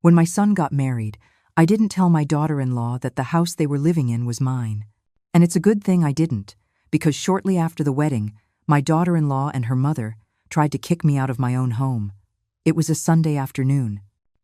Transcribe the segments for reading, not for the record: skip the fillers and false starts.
When my son got married, I didn't tell my daughter-in-law that the house they were living in was mine. And it's a good thing I didn't, because shortly after the wedding, my daughter-in-law and her mother tried to kick me out of my own home. It was a Sunday afternoon.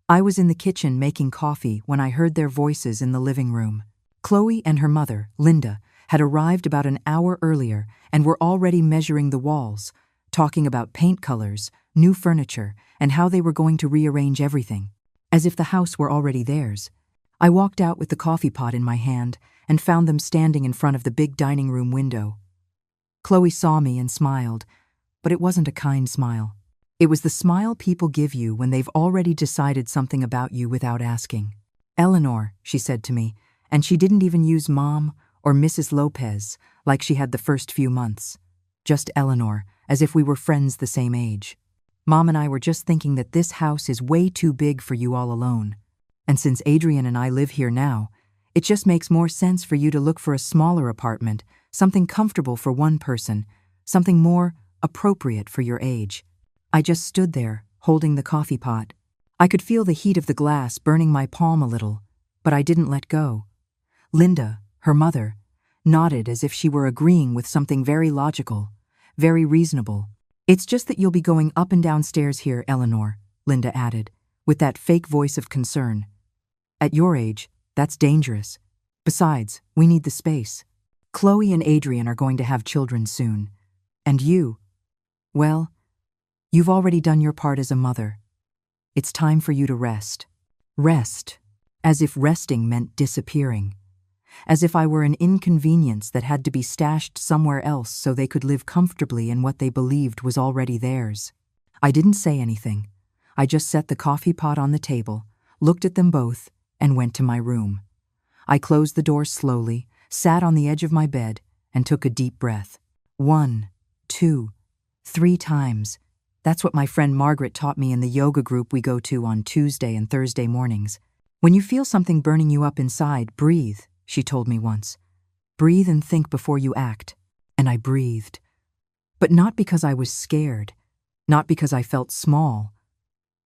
I was in the kitchen making coffee when I heard their voices in the living room. Chloe and her mother, Linda, had arrived about an hour earlier and were already measuring the walls, talking about paint colors, new furniture, and how they were going to rearrange everything, as if the house were already theirs. I walked out with the coffee pot in my hand and found them standing in front of the big dining room window. Chloe saw me and smiled, but it wasn't a kind smile. It was the smile people give you when they've already decided something about you without asking. "Eleanor," she said to me, and she didn't even use Mom or Mrs. Lopez like she had the first few months. Just Eleanor, as if we were friends the same age. "Mom and I were just thinking that this house is way too big for you all alone. And since Adrian and I live here now, it just makes more sense for you to look for a smaller apartment, something comfortable for one person, something more appropriate for your age." I just stood there, holding the coffee pot. I could feel the heat of the glass burning my palm a little, but I didn't let go. Linda, her mother, nodded as if she were agreeing with something very logical, very reasonable. "It's just that you'll be going up and down stairs here, Eleanor," Linda added, with that fake voice of concern. "At your age, that's dangerous. Besides, we need the space. Chloe and Adrian are going to have children soon. And you, well, you've already done your part as a mother. It's time for you to rest." Rest, as if resting meant disappearing. As if I were an inconvenience that had to be stashed somewhere else so they could live comfortably in what they believed was already theirs. I didn't say anything. I just set the coffee pot on the table, looked at them both, and went to my room. I closed the door slowly, sat on the edge of my bed, and took a deep breath. 1, 2, 3 times. That's what my friend Margaret taught me in the yoga group we go to on Tuesday and Thursday mornings. "When you feel something burning you up inside, breathe," she told me once. "Breathe and think before you act." And I breathed. But not because I was scared, not because I felt small.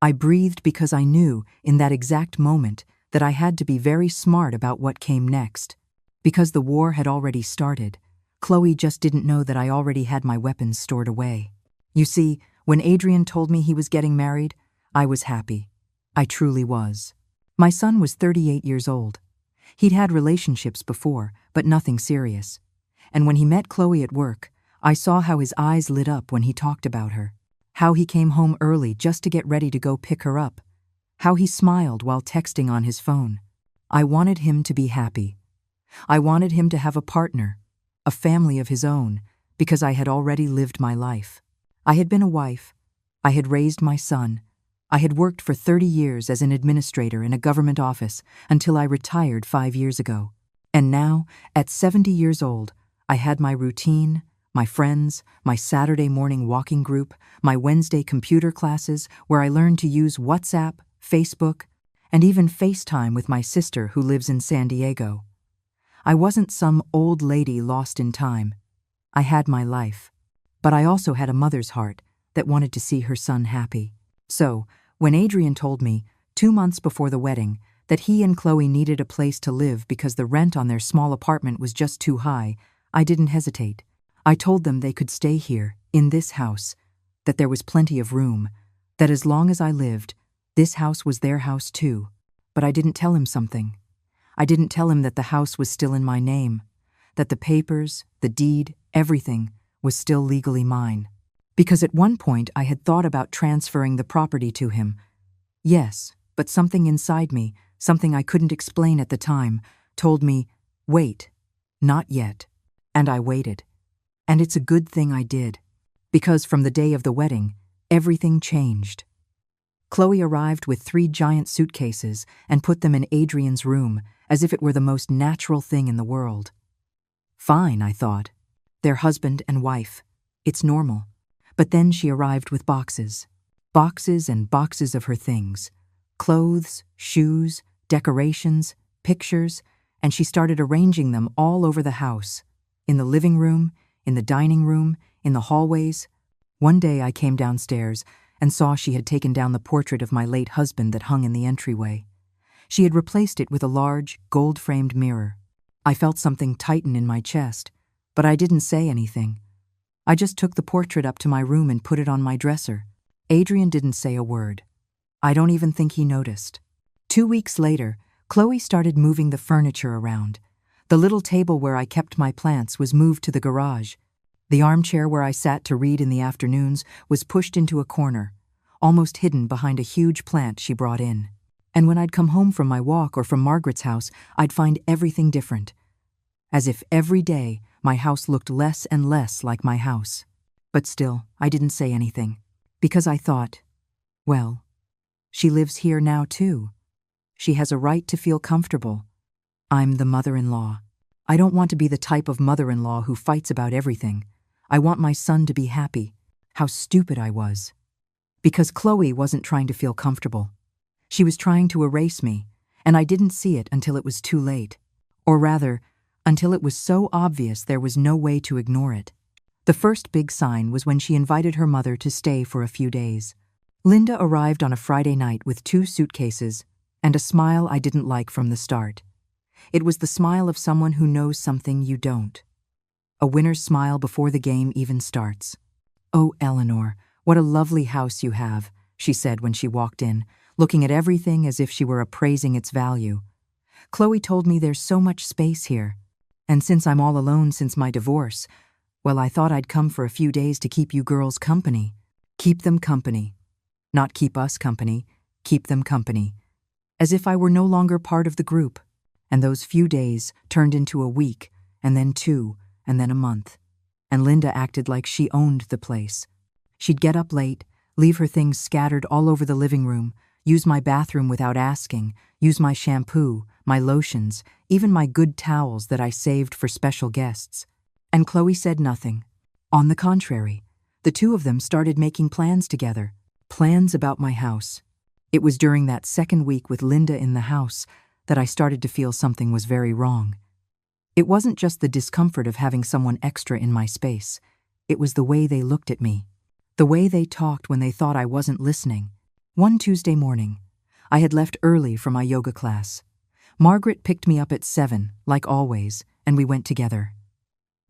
I breathed because I knew, in that exact moment, that I had to be very smart about what came next. Because the war had already started. Chloe just didn't know that I already had my weapons stored away. You see, when Adrian told me he was getting married, I was happy. I truly was. My son was 38 years old. He'd had relationships before, but nothing serious. And when he met Chloe at work, I saw how his eyes lit up when he talked about her. How he came home early just to get ready to go pick her up. How he smiled while texting on his phone. I wanted him to be happy. I wanted him to have a partner, a family of his own, because I had already lived my life. I had been a wife. I had raised my son. I had worked for 30 years as an administrator in a government office until I retired 5 years ago. And now, at 70 years old, I had my routine, my friends, my Saturday morning walking group, my Wednesday computer classes where I learned to use WhatsApp, Facebook, and even FaceTime with my sister who lives in San Diego. I wasn't some old lady lost in time. I had my life. But I also had a mother's heart that wanted to see her son happy. So, when Adrian told me, 2 months before the wedding, that he and Chloe needed a place to live because the rent on their small apartment was just too high, I didn't hesitate. I told them they could stay here, in this house, that there was plenty of room, that as long as I lived, this house was their house too. But I didn't tell him something. I didn't tell him that the house was still in my name, that the papers, the deed, everything was still legally mine. Because at one point I had thought about transferring the property to him. Yes, but something inside me, something I couldn't explain at the time, told me, wait, not yet. And I waited. And it's a good thing I did. Because from the day of the wedding, everything changed. Chloe arrived with 3 giant suitcases and put them in Adrian's room as if it were the most natural thing in the world. Fine, I thought. They're husband and wife. It's normal. But then she arrived with boxes. Boxes and boxes of her things. Clothes, shoes, decorations, pictures, and she started arranging them all over the house. In the living room, in the dining room, in the hallways. One day I came downstairs, and saw she had taken down the portrait of my late husband that hung in the entryway. She had replaced it with a large, gold-framed mirror. I felt something tighten in my chest, but I didn't say anything. I just took the portrait up to my room and put it on my dresser. Adrian didn't say a word. I don't even think he noticed. 2 weeks later, Chloe started moving the furniture around. The little table where I kept my plants was moved to the garage. The armchair where I sat to read in the afternoons was pushed into a corner, almost hidden behind a huge plant she brought in. And when I'd come home from my walk or from Margaret's house, I'd find everything different. As if every day my house looked less and less like my house. But still, I didn't say anything, because I thought, well, she lives here now too. She has a right to feel comfortable. I'm the mother-in-law. I don't want to be the type of mother-in-law who fights about everything. I want my son to be happy. How stupid I was. Because Chloe wasn't trying to feel comfortable. She was trying to erase me, and I didn't see it until it was too late. Or rather, until it was so obvious there was no way to ignore it. The first big sign was when she invited her mother to stay for a few days. Linda arrived on a Friday night with 2 suitcases and a smile I didn't like from the start. It was the smile of someone who knows something you don't. A winner's smile before the game even starts. "Oh, Eleanor, what a lovely house you have," she said when she walked in, looking at everything as if she were appraising its value. "Chloe told me there's so much space here. And since I'm all alone since my divorce, well, I thought I'd come for a few days to keep you girls company. Keep them company. Not keep us company, keep them company. As if I were no longer part of the group. And those few days turned into a week, and then 2, and then a month. And Linda acted like she owned the place. She'd get up late, leave her things scattered all over the living room, use my bathroom without asking, use my shampoo, my lotions, even my good towels that I saved for special guests. And Chloe said nothing. On the contrary, the 2 of them started making plans together. Plans about my house. It was during that second week with Linda in the house that I started to feel something was very wrong. It wasn't just the discomfort of having someone extra in my space. It was the way they looked at me. The way they talked when they thought I wasn't listening. One Tuesday morning, I had left early for my yoga class. Margaret picked me up at 7, like always, and we went together.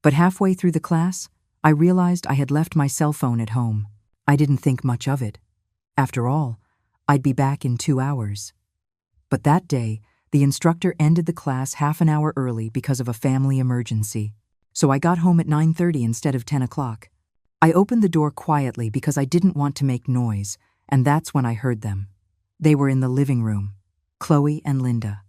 But halfway through the class, I realized I had left my cell phone at home. I didn't think much of it. After all, I'd be back in 2 hours. But that day, the instructor ended the class half an hour early because of a family emergency. So I got home at 9:30 instead of 10 o'clock. I opened the door quietly because I didn't want to make noise, and that's when I heard them. They were in the living room, Chloe and Linda.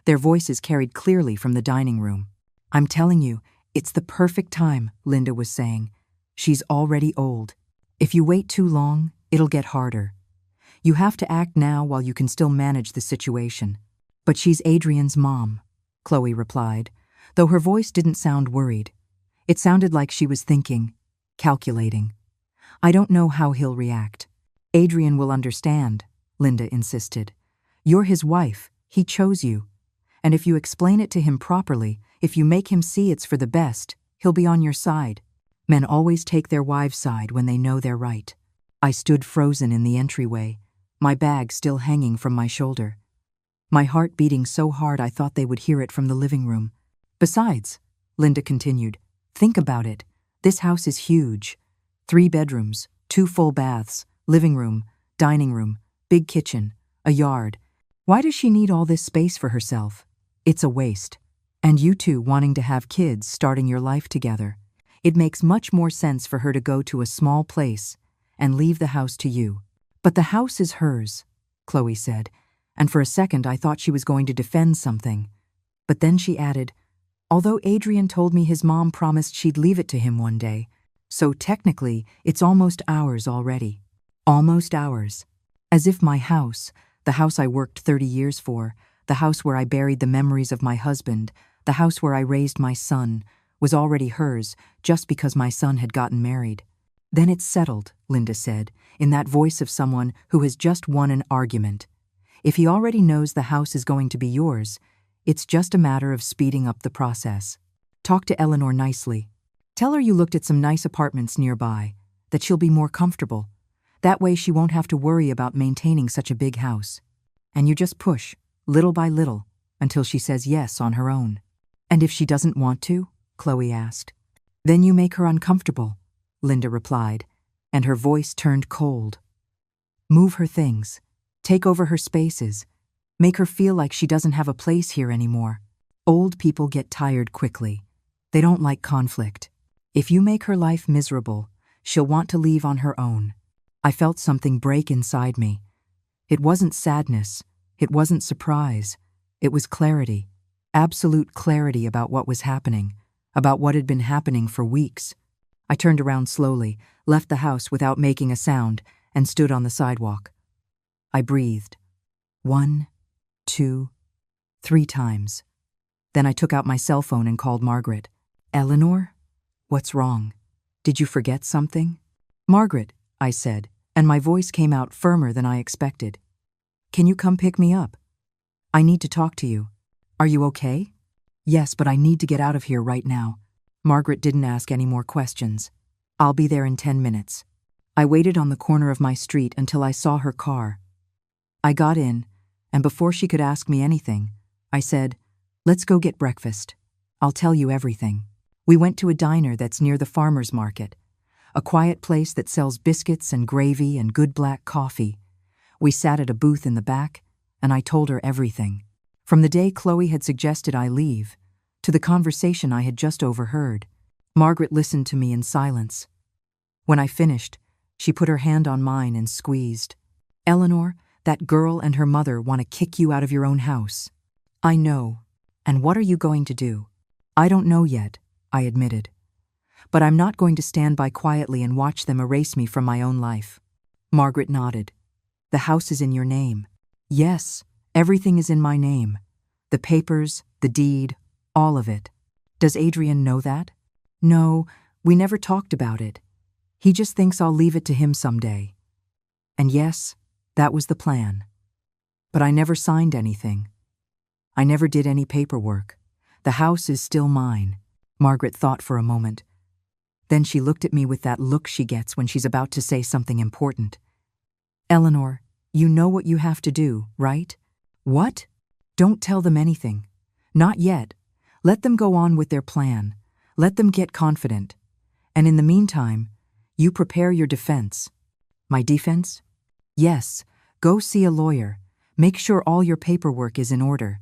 Their voices carried clearly from the dining room. "I'm telling you, it's the perfect time," Linda was saying. "She's already old. If you wait too long, it'll get harder. You have to act now while you can still manage the situation." "But she's Adrian's mom," Chloe replied, though her voice didn't sound worried. It sounded like she was thinking, calculating. "I don't know how he'll react." "Adrian will understand," Linda insisted. "You're his wife. He chose you. And if you explain it to him properly, if you make him see it's for the best, he'll be on your side. Men always take their wives' side when they know they're right." I stood frozen in the entryway, my bag still hanging from my shoulder. My heart beating so hard I thought they would hear it from the living room. "Besides," Linda continued, "think about it. This house is huge. 3 bedrooms, 2 full baths, living room, dining room, big kitchen, a yard. Why does she need all this space for herself? It's a waste. And you 2 wanting to have kids, starting your life together. It makes much more sense for her to go to a small place and leave the house to you." "But the house is hers," Chloe said, and for a second I thought she was going to defend something. But then she added, "Although Adrian told me his mom promised she'd leave it to him one day, so technically it's almost ours already." Almost ours. As if my house, the house I worked 30 years for, the house where I buried the memories of my husband, the house where I raised my son, was already hers just because my son had gotten married. "Then it's settled," Linda said, in that voice of someone who has just won an argument. "If he already knows the house is going to be yours, it's just a matter of speeding up the process. Talk to Eleanor nicely. Tell her you looked at some nice apartments nearby, that she'll be more comfortable. That way she won't have to worry about maintaining such a big house. And you just push, little by little, until she says yes on her own. And if she doesn't want to? Chloe asked. Then you make her uncomfortable, Linda replied, and her voice turned cold. Move her things. Take over her spaces. Make her feel like she doesn't have a place here anymore. Old people get tired quickly. They don't like conflict. If you make her life miserable, she'll want to leave on her own. I felt something break inside me. It wasn't sadness. It wasn't surprise. It was clarity. Absolute clarity about what was happening, about what had been happening for weeks. I turned around slowly, left the house without making a sound, and stood on the sidewalk. I breathed. 1, 2, 3 times. Then I took out my cell phone and called Margaret. Eleanor? What's wrong? Did you forget something? Margaret, I said, and my voice came out firmer than I expected. Can you come pick me up? I need to talk to you. Are you okay? Yes, but I need to get out of here right now. Margaret didn't ask any more questions. I'll be there in 10 minutes. I waited on the corner of my street until I saw her car. I got in, and before she could ask me anything, I said, let's go get breakfast. I'll tell you everything. We went to a diner that's near the farmer's market, a quiet place that sells biscuits and gravy and good black coffee. We sat at a booth in the back, and I told her everything. From the day Chloe had suggested I leave, to the conversation I had just overheard. Margaret listened to me in silence. When I finished, she put her hand on mine and squeezed. Eleanor, that girl and her mother want to kick you out of your own house. I know. And what are you going to do? I don't know yet, I admitted. But I'm not going to stand by quietly and watch them erase me from my own life. Margaret nodded. The house is in your name. Yes, everything is in my name. The papers, the deed, all of it. Does Adrian know that? No, we never talked about it. He just thinks I'll leave it to him someday. And yes, that was the plan. But I never signed anything. I never did any paperwork. The house is still mine. Margaret thought for a moment. Then she looked at me with that look she gets when she's about to say something important. Eleanor, you know what you have to do, right? What? Don't tell them anything. Not yet. Let them go on with their plan. Let them get confident. And in the meantime, you prepare your defense. My defense? Yes. Go see a lawyer. Make sure all your paperwork is in order.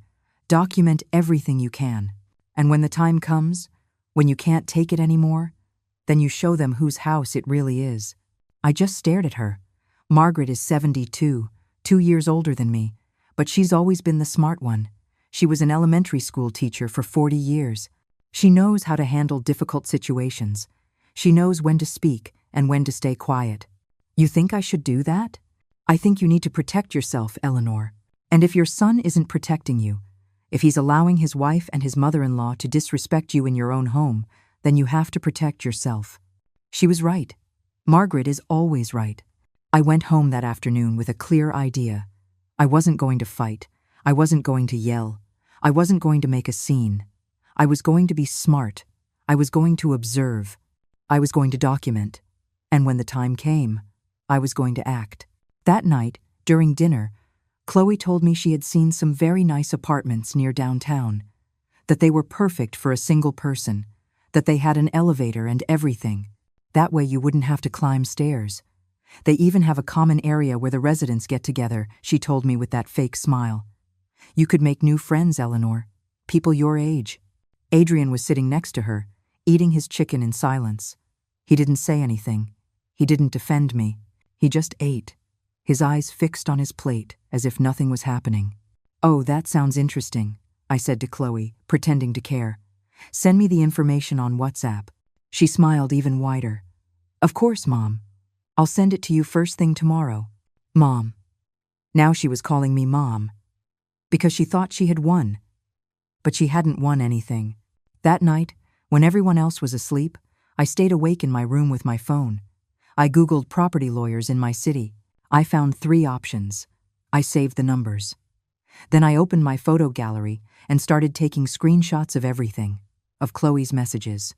Document everything you can. And when the time comes, when you can't take it anymore, then you show them whose house it really is. I just stared at her. Margaret is 72, 2 years older than me, but she's always been the smart one. She was an elementary school teacher for 40 years. She knows how to handle difficult situations. She knows when to speak and when to stay quiet. You think I should do that? I think you need to protect yourself, Eleanor. And if your son isn't protecting you, if he's allowing his wife and his mother-in-law to disrespect you in your own home, then you have to protect yourself. She was right. Margaret is always right. I went home that afternoon with a clear idea. I wasn't going to fight. I wasn't going to yell. I wasn't going to make a scene. I was going to be smart. I was going to observe. I was going to document. And when the time came, I was going to act. That night, during dinner, Chloe told me she had seen some very nice apartments near downtown, that they were perfect for a single person, that they had an elevator and everything. That way you wouldn't have to climb stairs. They even have a common area where the residents get together, she told me with that fake smile. You could make new friends, Eleanor. People your age. Adrian was sitting next to her, eating his chicken in silence. He didn't say anything. He didn't defend me. He just ate, his eyes fixed on his plate, as if nothing was happening. Oh, that sounds interesting, I said to Chloe, pretending to care. Send me the information on WhatsApp. She smiled even wider. Of course, Mom. I'll send it to you first thing tomorrow. Mom. Now she was calling me Mom, because she thought she had won. But she hadn't won anything. That night, when everyone else was asleep, I stayed awake in my room with my phone. I Googled property lawyers in my city. I found 3 options. I saved the numbers. Then I opened my photo gallery and started taking screenshots of everything, of Chloe's messages,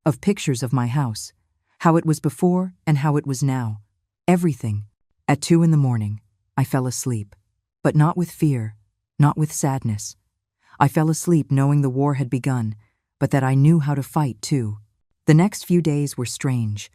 of pictures of my house, how it was before and how it was now. Everything, At 2 in the morning, I fell asleep, but not with fear, not with sadness. I fell asleep knowing the war had begun, but that I knew how to fight too. The next few days were strange.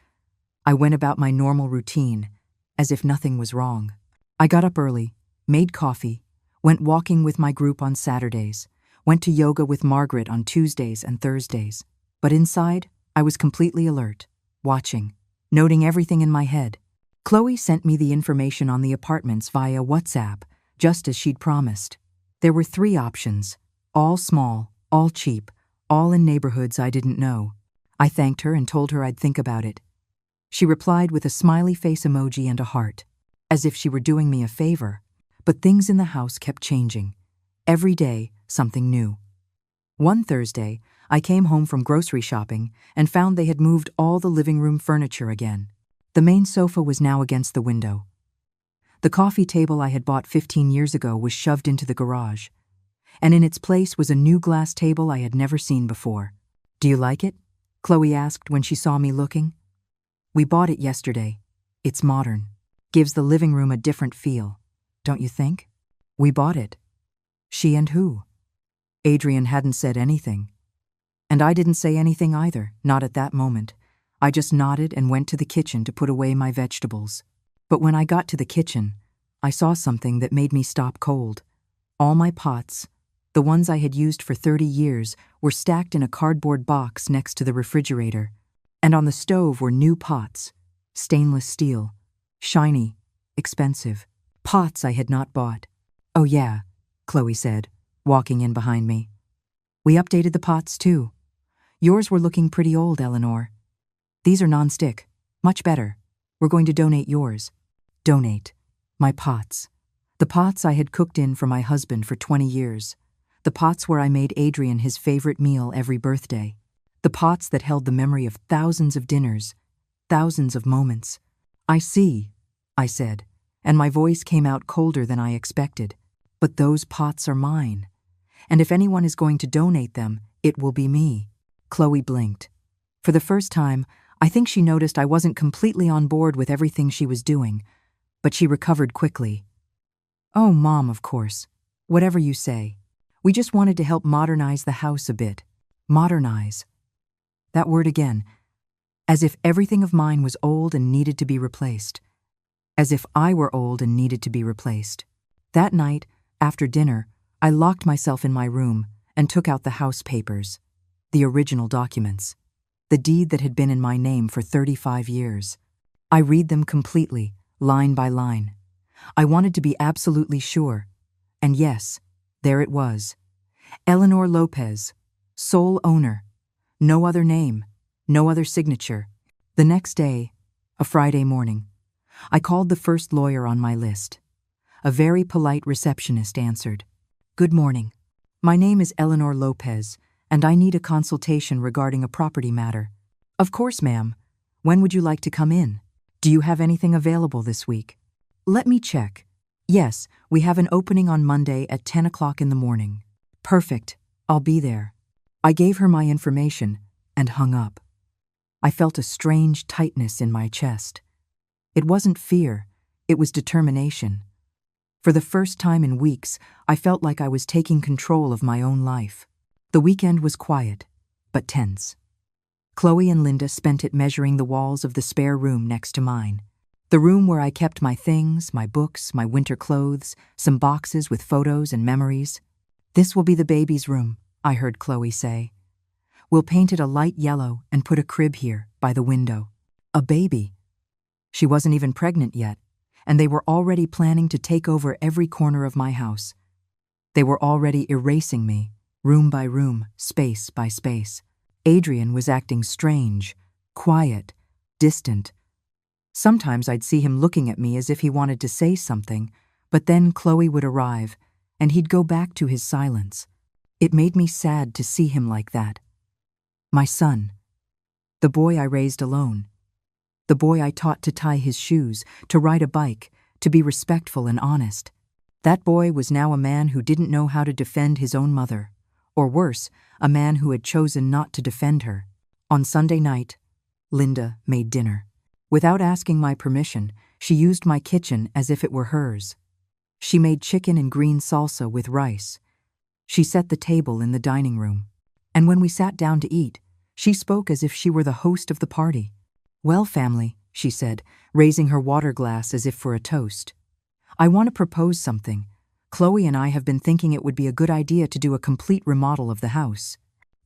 I went about my normal routine, as if nothing was wrong. I got up early, made coffee, went walking with my group on Saturdays, went to yoga with Margaret on Tuesdays and Thursdays. But inside, I was completely alert, watching, noting everything in my head. Chloe sent me the information on the apartments via WhatsApp, just as she'd promised. There were 3 options, all small, all cheap, all in neighborhoods I didn't know. I thanked her and told her I'd think about it. She replied with a smiley face emoji and a heart, as if she were doing me a favor. But things in the house kept changing. Every day, something new. One Thursday, I came home from grocery shopping and found they had moved all the living room furniture again. The main sofa was now against the window. The coffee table I had bought 15 years ago was shoved into the garage, and in its place was a new glass table I had never seen before. "Do you like it?" Chloe asked when she saw me looking. "We bought it yesterday. It's modern. Gives the living room a different feel, don't you think?" "We bought it." She and who? Adrian hadn't said anything. And I didn't say anything either, not at that moment. I just nodded and went to the kitchen to put away my vegetables. But when I got to the kitchen, I saw something that made me stop cold. All my pots, the ones I had used for 30 years, were stacked in a cardboard box next to the refrigerator. And on the stove were new pots, stainless steel, shiny, expensive, pots I had not bought. "Oh yeah," Chloe said, walking in behind me. "We updated the pots too. Yours were looking pretty old, Eleanor. These are non-stick, much better. We're going to donate yours." Donate. My pots. The pots I had cooked in for my husband for 20 years. The pots where I made Adrian his favorite meal every birthday. The pots that held the memory of thousands of dinners, thousands of moments. "I see," I said, and my voice came out colder than I expected. "But those pots are mine. And if anyone is going to donate them, it will be me." Chloe blinked. For the first time, I think she noticed I wasn't completely on board with everything she was doing, but she recovered quickly. "Oh, Mom, of course. Whatever you say. We just wanted to help modernize the house a bit." Modernize. That word again. As if everything of mine was old and needed to be replaced. As if I were old and needed to be replaced. That night, after dinner, I locked myself in my room and took out the house papers, the original documents, the deed that had been in my name for 35 years. I read them completely, line by line. I wanted to be absolutely sure. And yes, there it was. Eleanor Lopez, sole owner. No other name, no other signature. The next day, a Friday morning, I called the first lawyer on my list. A very polite receptionist answered. "Good morning. My name is Eleanor Lopez, and I need a consultation regarding a property matter." "Of course, ma'am. When would you like to come in? Do you have anything available this week?" "Let me check. Yes, we have an opening on Monday at 10 o'clock in the morning." "Perfect. I'll be there." I gave her my information and hung up. I felt a strange tightness in my chest. It wasn't fear, it was determination. For the first time in weeks, I felt like I was taking control of my own life. The weekend was quiet, but tense. Chloe and Linda spent it measuring the walls of the spare room next to mine. The room where I kept my things, my books, my winter clothes, some boxes with photos and memories. "This will be the baby's room," I heard Chloe say. "We'll paint it a light yellow and put a crib here, by the window." A baby. She wasn't even pregnant yet, and they were already planning to take over every corner of my house. They were already erasing me, room by room, space by space. Adrian was acting strange, quiet, distant. Sometimes I'd see him looking at me as if he wanted to say something, but then Chloe would arrive, and he'd go back to his silence. It made me sad to see him like that. My son. The boy I raised alone. The boy I taught to tie his shoes, to ride a bike, to be respectful and honest. That boy was now a man who didn't know how to defend his own mother, or worse, a man who had chosen not to defend her. On Sunday night, Linda made dinner. Without asking my permission, She used my kitchen as if it were hers. She made chicken and green salsa with rice. She set the table in the dining room. And when we sat down to eat, she spoke as if she were the host of the party. "Well, family," she said, raising her water glass as if for a toast. "I want to propose something. Chloe and I have been thinking it would be a good idea to do a complete remodel of the house.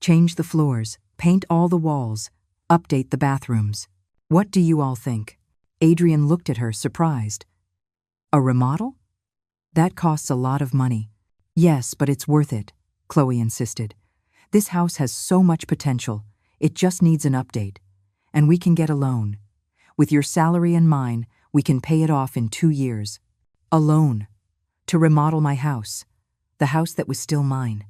Change the floors, paint all the walls, update the bathrooms. What do you all think?" Adrian looked at her, surprised. "A remodel? That costs a lot of money." "Yes, but it's worth it," Chloe insisted. "This house has so much potential. It just needs an update. And we can get a loan. With your salary and mine, we can pay it off in 2 years. A loan. To remodel my house. The house that was still mine."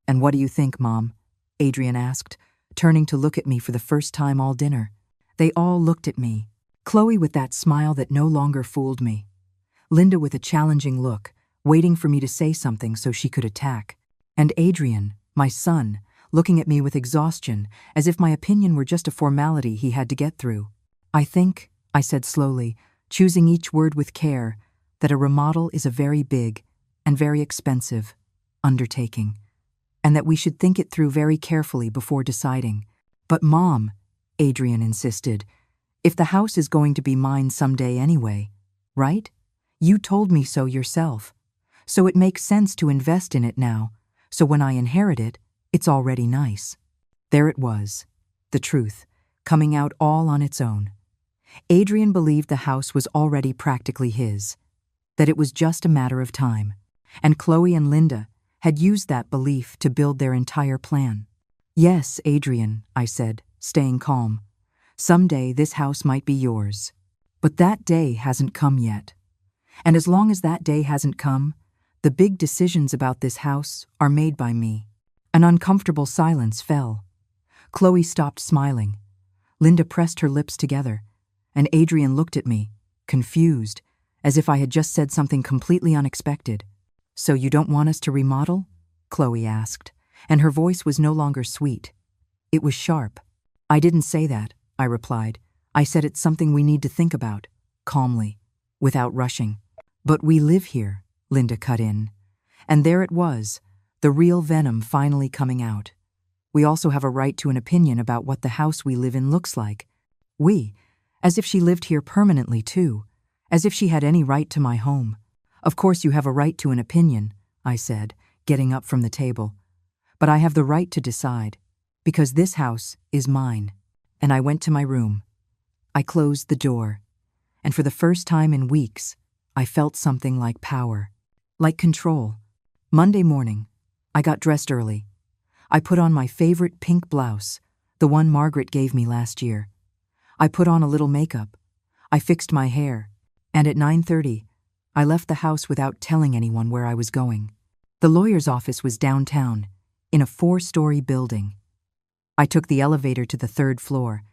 "And what do you think, Mom?" Adrian asked, turning to look at me for the first time all dinner. They all looked at me. Chloe with that smile that no longer fooled me. Linda with a challenging look, waiting for me to say something so she could attack. And Adrian, my son, looking at me with exhaustion, as if my opinion were just a formality he had to get through. "I think," I said slowly, choosing each word with care, "that a remodel is a very big and very expensive undertaking, and that we should think it through very carefully before deciding." "But Mom," Adrian insisted, "if the house is going to be mine someday anyway, right? You told me so yourself. So it makes sense to invest in it now, so when I inherit it, it's already nice." There it was, the truth, coming out all on its own. Adrian believed the house was already practically his, that it was just a matter of time, and Chloe and Linda had used that belief to build their entire plan. "Yes, Adrian," I said, staying calm. "Someday this house might be yours. But that day hasn't come yet. And as long as that day hasn't come, the big decisions about this house are made by me." An uncomfortable silence fell. Chloe stopped smiling. Linda pressed her lips together, and Adrian looked at me, confused, as if I had just said something completely unexpected. "So you don't want us to remodel?" Chloe asked, and her voice was no longer sweet. It was sharp. "I didn't say that," I replied. "I said it's something we need to think about, calmly, without rushing." "But we live here," Linda cut in. And there it was, the real venom finally coming out. "We also have a right to an opinion about what the house we live in looks like." We, as if she lived here permanently too, as if she had any right to my home. "Of course you have a right to an opinion," I said, getting up from the table. "But I have the right to decide, because this house is mine." And I went to my room. I closed the door, and for the first time in weeks, I felt something like power, like control. Monday morning, I got dressed early. I put on my favorite pink blouse, the one Margaret gave me last year. I put on a little makeup. I fixed my hair, and at 9:30, I left the house without telling anyone where I was going. The lawyer's office was downtown, in a 4-story building. I took the elevator to the 3rd floor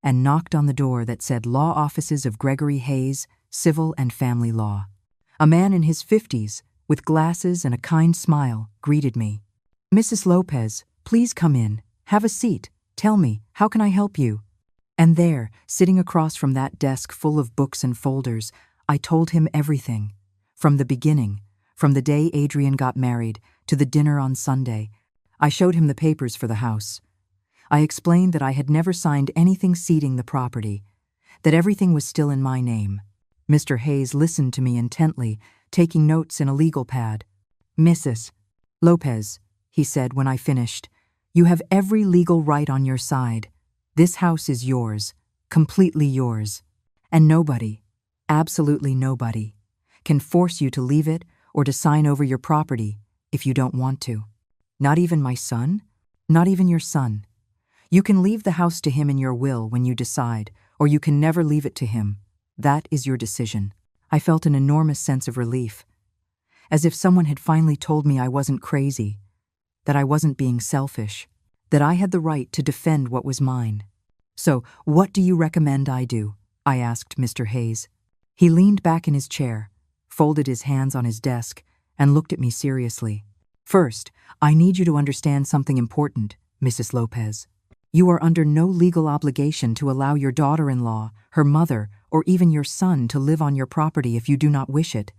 and knocked on the door that said Law Offices of Gregory Hayes, Civil and Family Law. A man in his 50s, with glasses and a kind smile, greeted me. "Mrs. Lopez, please come in. Have a seat. Tell me, how can I help you?" And there, sitting across from that desk full of books and folders, I told him everything. From the beginning, from the day Adrian got married to the dinner on Sunday. I showed him the papers for the house. I explained that I had never signed anything ceding the property, that everything was still in my name. Mr. Hayes listened to me intently, taking notes in a legal pad. "Mrs. Lopez," he said when I finished, "you have every legal right on your side. This house is yours, completely yours. And nobody, absolutely nobody, can force you to leave it or to sign over your property if you don't want to. Not even my son? Not even your son. You can leave the house to him in your will when you decide, or you can never leave it to him. That is your decision." I felt an enormous sense of relief, as if someone had finally told me I wasn't crazy, that I wasn't being selfish, that I had the right to defend what was mine. "So, what do you recommend I do?" I asked Mr. Hayes. He leaned back in his chair, folded his hands on his desk, and looked at me seriously. "First, I need you to understand something important, Mrs. Lopez. You are under no legal obligation to allow your daughter-in-law, her mother, or even your son to live on your property if you do not wish it.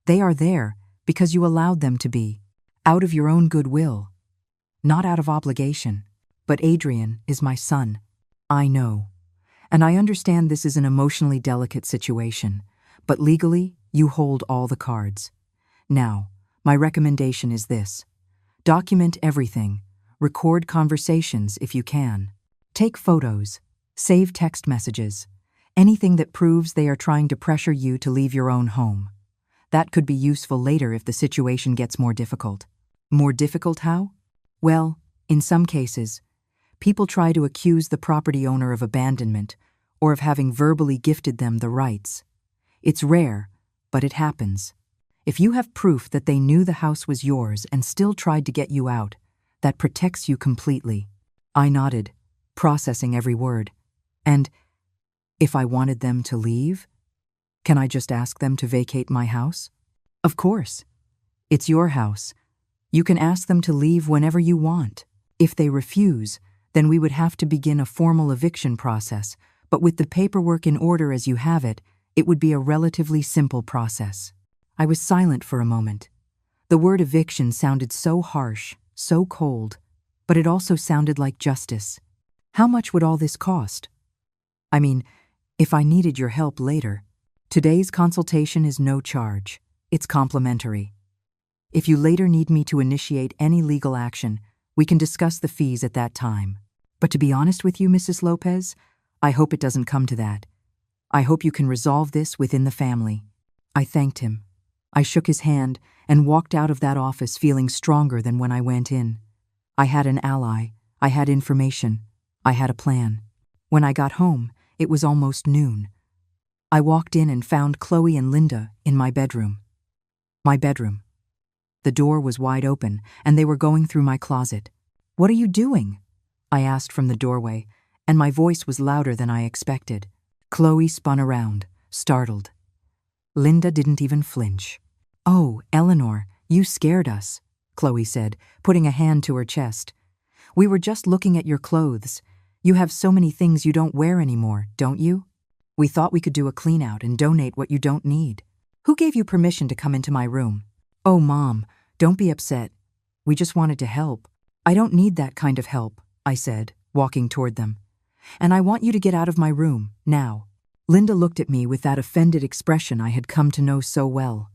They are there because you allowed them to be, out of your own goodwill, not out of obligation. But Adrian is my son. I know. And I understand this is an emotionally delicate situation, but legally, you hold all the cards. Now, my recommendation is this. Document everything. Record conversations if you can. Take photos. Save text messages. Anything that proves they are trying to pressure you to leave your own home. That could be useful later if the situation gets more difficult. More difficult how? Well, in some cases, people try to accuse the property owner of abandonment or of having verbally gifted them the rights. It's rare, but it happens. If you have proof that they knew the house was yours and still tried to get you out, that protects you completely. I nodded, processing every word. And if I wanted them to leave, can I just ask them to vacate my house? Of course. It's your house. You can ask them to leave whenever you want. If they refuse, then we would have to begin a formal eviction process, but with the paperwork in order as you have it, it would be a relatively simple process. I was silent for a moment. The word eviction sounded so harsh, so cold, but it also sounded like justice. How much would all this cost? I mean, if I needed your help later. Today's consultation is no charge. It's complimentary. If you later need me to initiate any legal action, we can discuss the fees at that time. But to be honest with you, Mrs. Lopez, I hope it doesn't come to that. I hope you can resolve this within the family. I thanked him. I shook his hand and walked out of that office feeling stronger than when I went in. I had an ally. I had information. I had a plan. When I got home, it was almost noon. I walked in and found Chloe and Linda in my bedroom. My bedroom. The door was wide open, and they were going through my closet. "What are you doing?" I asked from the doorway, and my voice was louder than I expected. Chloe spun around, startled. Linda didn't even flinch. "Oh, Eleanor, you scared us," Chloe said, putting a hand to her chest. "We were just looking at your clothes. You have so many things you don't wear anymore, don't you? We thought we could do a clean-out and donate what you don't need. Who gave you permission to come into my room?" "Oh, Mom, don't be upset. We just wanted to help." "I don't need that kind of help," I said, walking toward them. "And I want you to get out of my room, now." Linda looked at me with that offended expression I had come to know so well.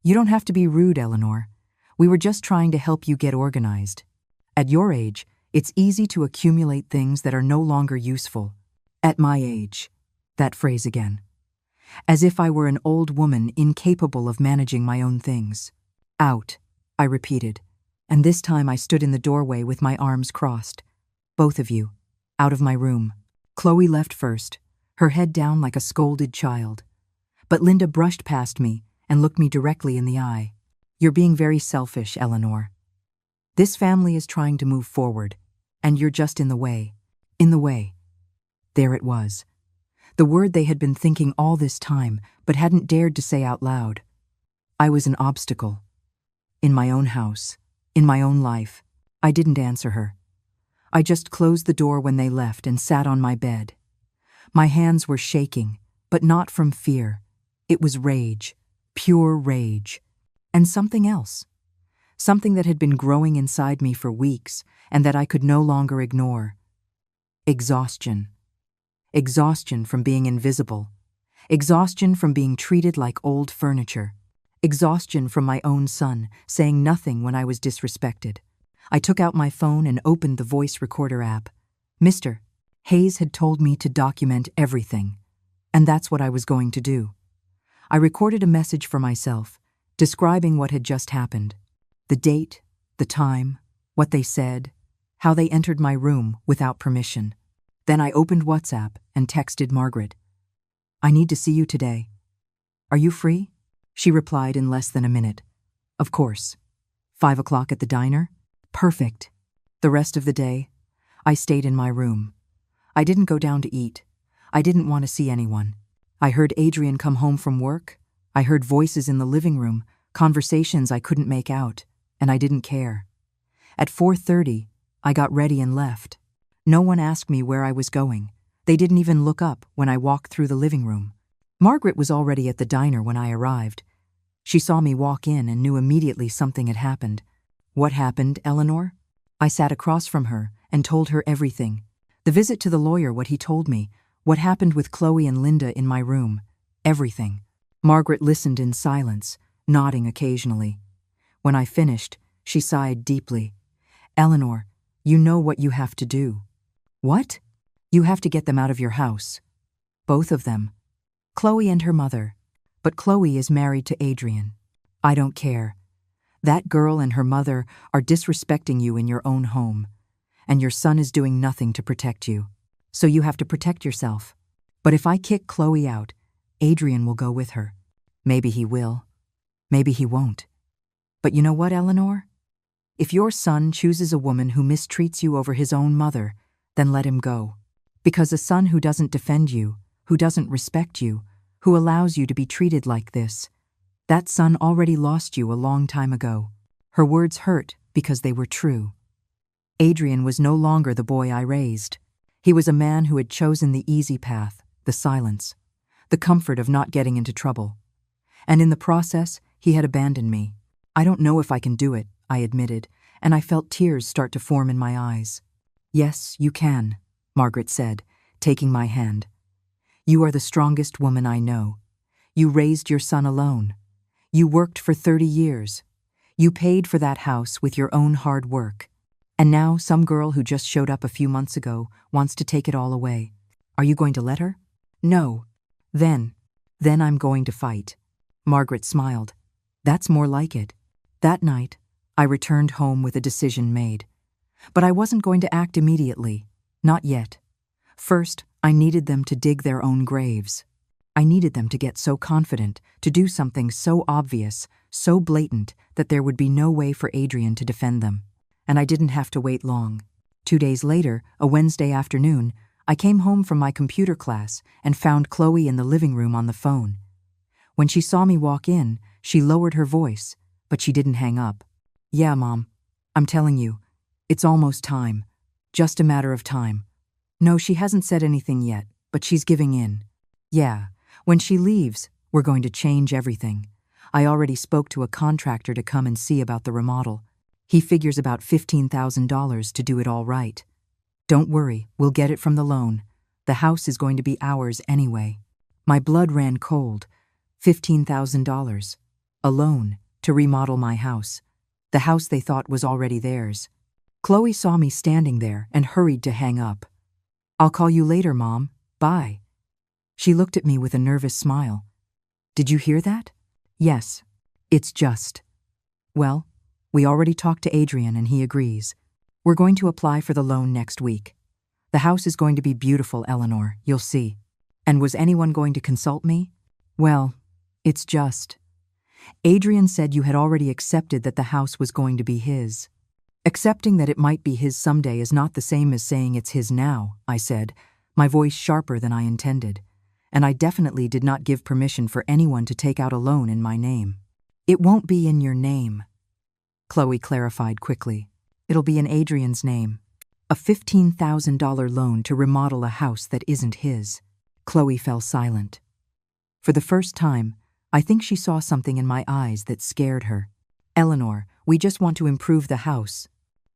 "You don't have to be rude, Eleanor. We were just trying to help you get organized. At your age, it's easy to accumulate things that are no longer useful. At my age," that phrase again. As if I were an old woman incapable of managing my own things. "Out," I repeated, and this time I stood in the doorway with my arms crossed. "Both of you, out of my room." Chloe left first, her head down like a scolded child. But Linda brushed past me and looked me directly in the eye. "You're being very selfish, Eleanor. This family is trying to move forward, and you're just in the way." In the way. There it was. The word they had been thinking all this time, but hadn't dared to say out loud. I was an obstacle. In my own house, in my own life. I didn't answer her. I just closed the door when they left and sat on my bed. My hands were shaking, but not from fear. It was rage, pure rage. And something else. Something that had been growing inside me for weeks and that I could no longer ignore. Exhaustion. Exhaustion from being invisible. Exhaustion from being treated like old furniture. Exhaustion from my own son, saying nothing when I was disrespected. I took out my phone and opened the voice recorder app. Mr. Hayes had told me to document everything, and that's what I was going to do. I recorded a message for myself, describing what had just happened. The date, the time, what they said, how they entered my room without permission. Then I opened WhatsApp and texted Margaret. "I need to see you today. Are you free?" She replied in less than a minute. "Of course. 5 o'clock at the diner? Perfect." The rest of the day, I stayed in my room. I didn't go down to eat. I didn't want to see anyone. I heard Adrian come home from work. I heard voices in the living room, conversations I couldn't make out, and I didn't care. At 4:30, I got ready and left. No one asked me where I was going. They didn't even look up when I walked through the living room. Margaret was already at the diner when I arrived. She saw me walk in and knew immediately something had happened. What happened, Eleanor? I sat across from her and told her everything. The visit to the lawyer, what he told me, what happened with Chloe and Linda in my room, everything. Margaret listened in silence, nodding occasionally. When I finished, she sighed deeply. Eleanor, you know what you have to do. What? You have to get them out of your house. Both of them. Chloe and her mother. But Chloe is married to Adrian. I don't care. That girl and her mother are disrespecting you in your own home. And your son is doing nothing to protect you. So you have to protect yourself. But if I kick Chloe out, Adrian will go with her. Maybe he will. Maybe he won't. But you know what, Eleanor? If your son chooses a woman who mistreats you over his own mother, then let him go. Because a son who doesn't defend you, who doesn't respect you, who allows you to be treated like this, that son already lost you a long time ago. Her words hurt because they were true. Adrian was no longer the boy I raised. He was a man who had chosen the easy path, the silence, the comfort of not getting into trouble. And in the process, he had abandoned me. I don't know if I can do it, I admitted, and I felt tears start to form in my eyes. Yes, you can, Margaret said, taking my hand. You are the strongest woman I know. You raised your son alone. You worked for 30 years. You paid for that house with your own hard work. And now some girl who just showed up a few months ago wants to take it all away. Are you going to let her? No. Then I'm going to fight. Margaret smiled. That's more like it. That night, I returned home with a decision made. But I wasn't going to act immediately. Not yet. First, I needed them to dig their own graves. I needed them to get so confident, to do something so obvious, so blatant, that there would be no way for Adrian to defend them. And I didn't have to wait long. 2 days later, a Wednesday afternoon, I came home from my computer class and found Chloe in the living room on the phone. When she saw me walk in, she lowered her voice, but she didn't hang up. Yeah, Mom. I'm telling you, it's almost time. Just a matter of time. No, she hasn't said anything yet, but she's giving in. Yeah, when she leaves, we're going to change everything. I already spoke to a contractor to come and see about the remodel. He figures about $15,000 to do it all right. Don't worry, we'll get it from the loan. The house is going to be ours anyway. My blood ran cold. $15,000. A loan to remodel my house. The house they thought was already theirs. Chloe saw me standing there and hurried to hang up. I'll call you later, Mom. Bye. She looked at me with a nervous smile. Did you hear that? Yes. It's just. Well, we already talked to Adrian and he agrees. We're going to apply for the loan next week. The house is going to be beautiful, Eleanor, you'll see. And was anyone going to consult me? Well, it's just. Adrian said you had already accepted that the house was going to be his. Accepting that it might be his someday is not the same as saying it's his now, I said, my voice sharper than I intended. And I definitely did not give permission for anyone to take out a loan in my name. It won't be in your name, Chloe clarified quickly. It'll be in Adrian's name. A $15,000 loan to remodel a house that isn't his. Chloe fell silent. For the first time, I think she saw something in my eyes that scared her. Eleanor, we just want to improve the house.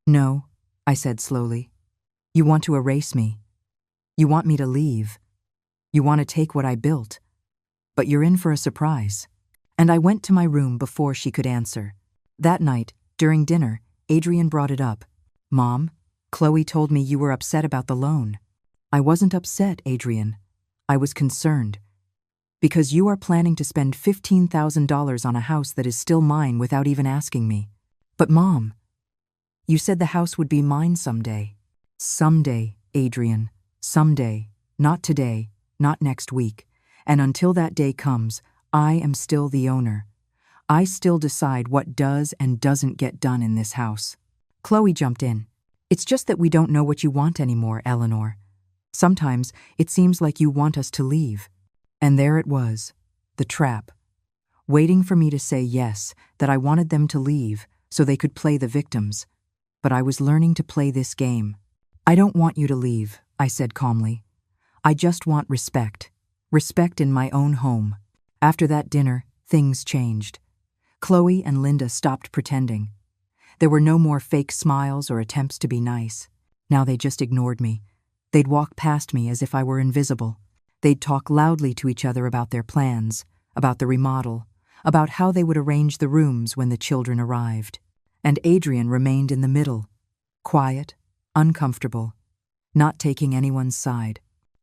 No, I said slowly. You want to erase me. You want me to leave. You want to take what I built. But you're in for a surprise. And I went to my room before she could answer. That night, during dinner, Adrian brought it up. Mom, Chloe told me you were upset about the loan. I wasn't upset, Adrian. I was concerned. Because you are planning to spend $15,000 on a house that is still mine without even asking me. But Mom, you said the house would be mine someday. Someday, Adrian. Someday. Not today. Not next week. And until that day comes, I am still the owner. I still decide what does and doesn't get done in this house. Chloe jumped in. It's just that we don't know what you want anymore, Eleanor. Sometimes it seems like you want us to leave. And there it was, the trap. Waiting for me to say yes, that I wanted them to leave so they could play the victims. But I was learning to play this game. I don't want you to leave, I said calmly. I just want respect. Respect in my own home. After that dinner, things changed. Chloe and Linda stopped pretending. There were no more fake smiles or attempts to be nice. Now they just ignored me. They'd walk past me as if I were invisible. They'd talk loudly to each other about their plans, about the remodel, about how they would arrange the rooms when the children arrived. And Adrian remained in the middle, quiet, uncomfortable, not taking anyone's side.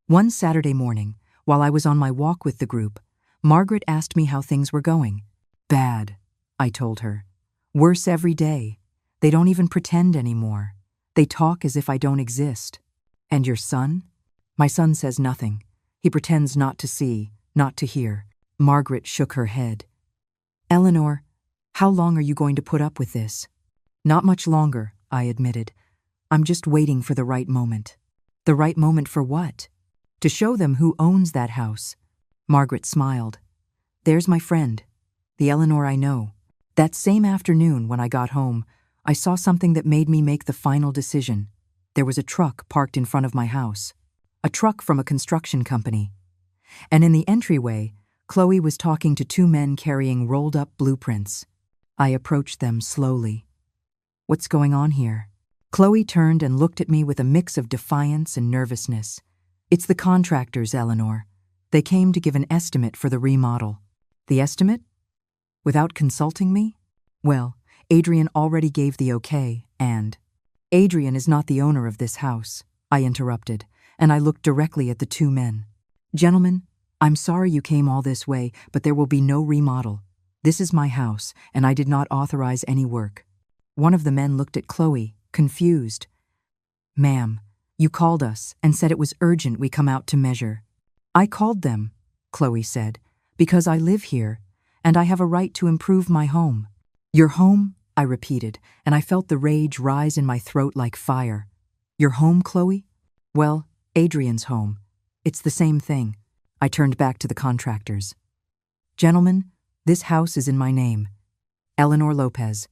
One Saturday morning, while I was on my walk with the group, Margaret asked me how things were going. Bad, I told her. Worse every day. They don't even pretend anymore. They talk as if I don't exist. And your son? My son says nothing. He pretends not to see, not to hear. Margaret shook her head. Eleanor, how long are you going to put up with this? Not much longer, I admitted. I'm just waiting for the right moment. The right moment for what? To show them who owns that house. Margaret smiled. There's my friend, the Eleanor I know. That same afternoon when I got home, I saw something that made me make the final decision. There was a truck parked in front of my house. A truck from a construction company. And in the entryway, Chloe was talking to two men carrying rolled-up blueprints. I approached them slowly. What's going on here? Chloe turned and looked at me with a mix of defiance and nervousness. It's the contractors, Eleanor. They came to give an estimate for the remodel. The estimate? Without consulting me? Well, Adrian already gave the okay, and… Adrian is not the owner of this house, I interrupted, and I looked directly at the two men. Gentlemen, I'm sorry you came all this way, but there will be no remodel. This is my house, and I did not authorize any work. One of the men looked at Chloe, confused. Ma'am, you called us and said it was urgent we come out to measure. I called them, Chloe said, because I live here, and I have a right to improve my home. Your home? I repeated, and I felt the rage rise in my throat like fire. Your home, Chloe? Well, Adrian's home. It's the same thing. I turned back to the contractors. Gentlemen, this house is in my name. Eleanor Lopez.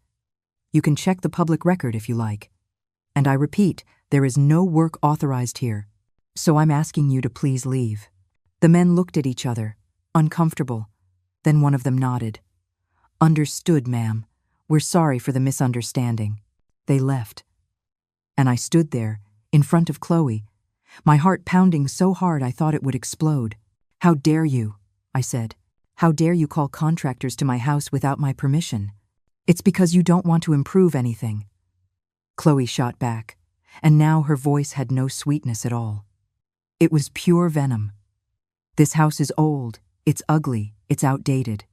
You can check the public record if you like. And I repeat, there is no work authorized here. So I'm asking you to please leave. The men looked at each other, uncomfortable. Then one of them nodded. Understood, ma'am. We're sorry for the misunderstanding. They left. And I stood there, in front of Chloe, my heart pounding so hard I thought it would explode. How dare you, I said. How dare you call contractors to my house without my permission? It's because you don't want to improve anything. Chloe shot back, and now her voice had no sweetness at all. It was pure venom. This house is old, it's ugly, it's outdated,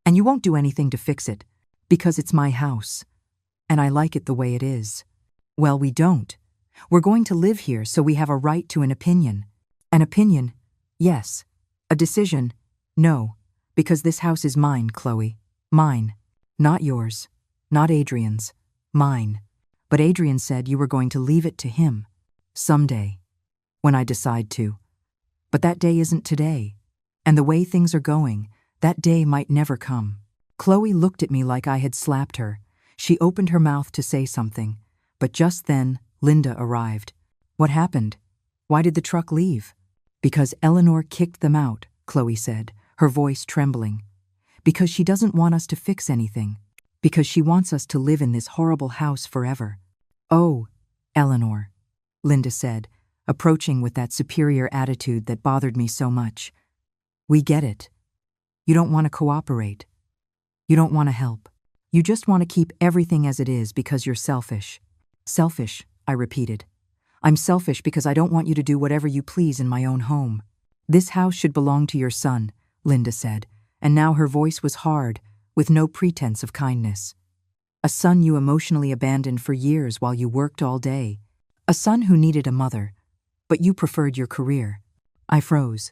and you won't do anything to fix it, because it's my house, and I like it the way it is. Well, we don't. We're going to live here, so we have a right to an opinion. An opinion, yes. A decision, no, because this house is mine, Chloe. Mine. Not yours. Not Adrian's. Mine. But Adrian said you were going to leave it to him. Someday. When I decide to. But that day isn't today. And the way things are going, that day might never come. Chloe looked at me like I had slapped her. She opened her mouth to say something. But just then, Linda arrived. What happened? Why did the truck leave? Because Eleanor kicked them out, Chloe said, her voice trembling. Because she doesn't want us to fix anything. Because she wants us to live in this horrible house forever. Oh, Eleanor, Linda said, approaching with that superior attitude that bothered me so much. We get it. You don't want to cooperate. You don't want to help. You just want to keep everything as it is because you're selfish. Selfish, I repeated. I'm selfish because I don't want you to do whatever you please in my own home. This house should belong to your son, Linda said, and now her voice was hard, with no pretense of kindness. A son you emotionally abandoned for years while you worked all day. A son who needed a mother, but you preferred your career. I froze.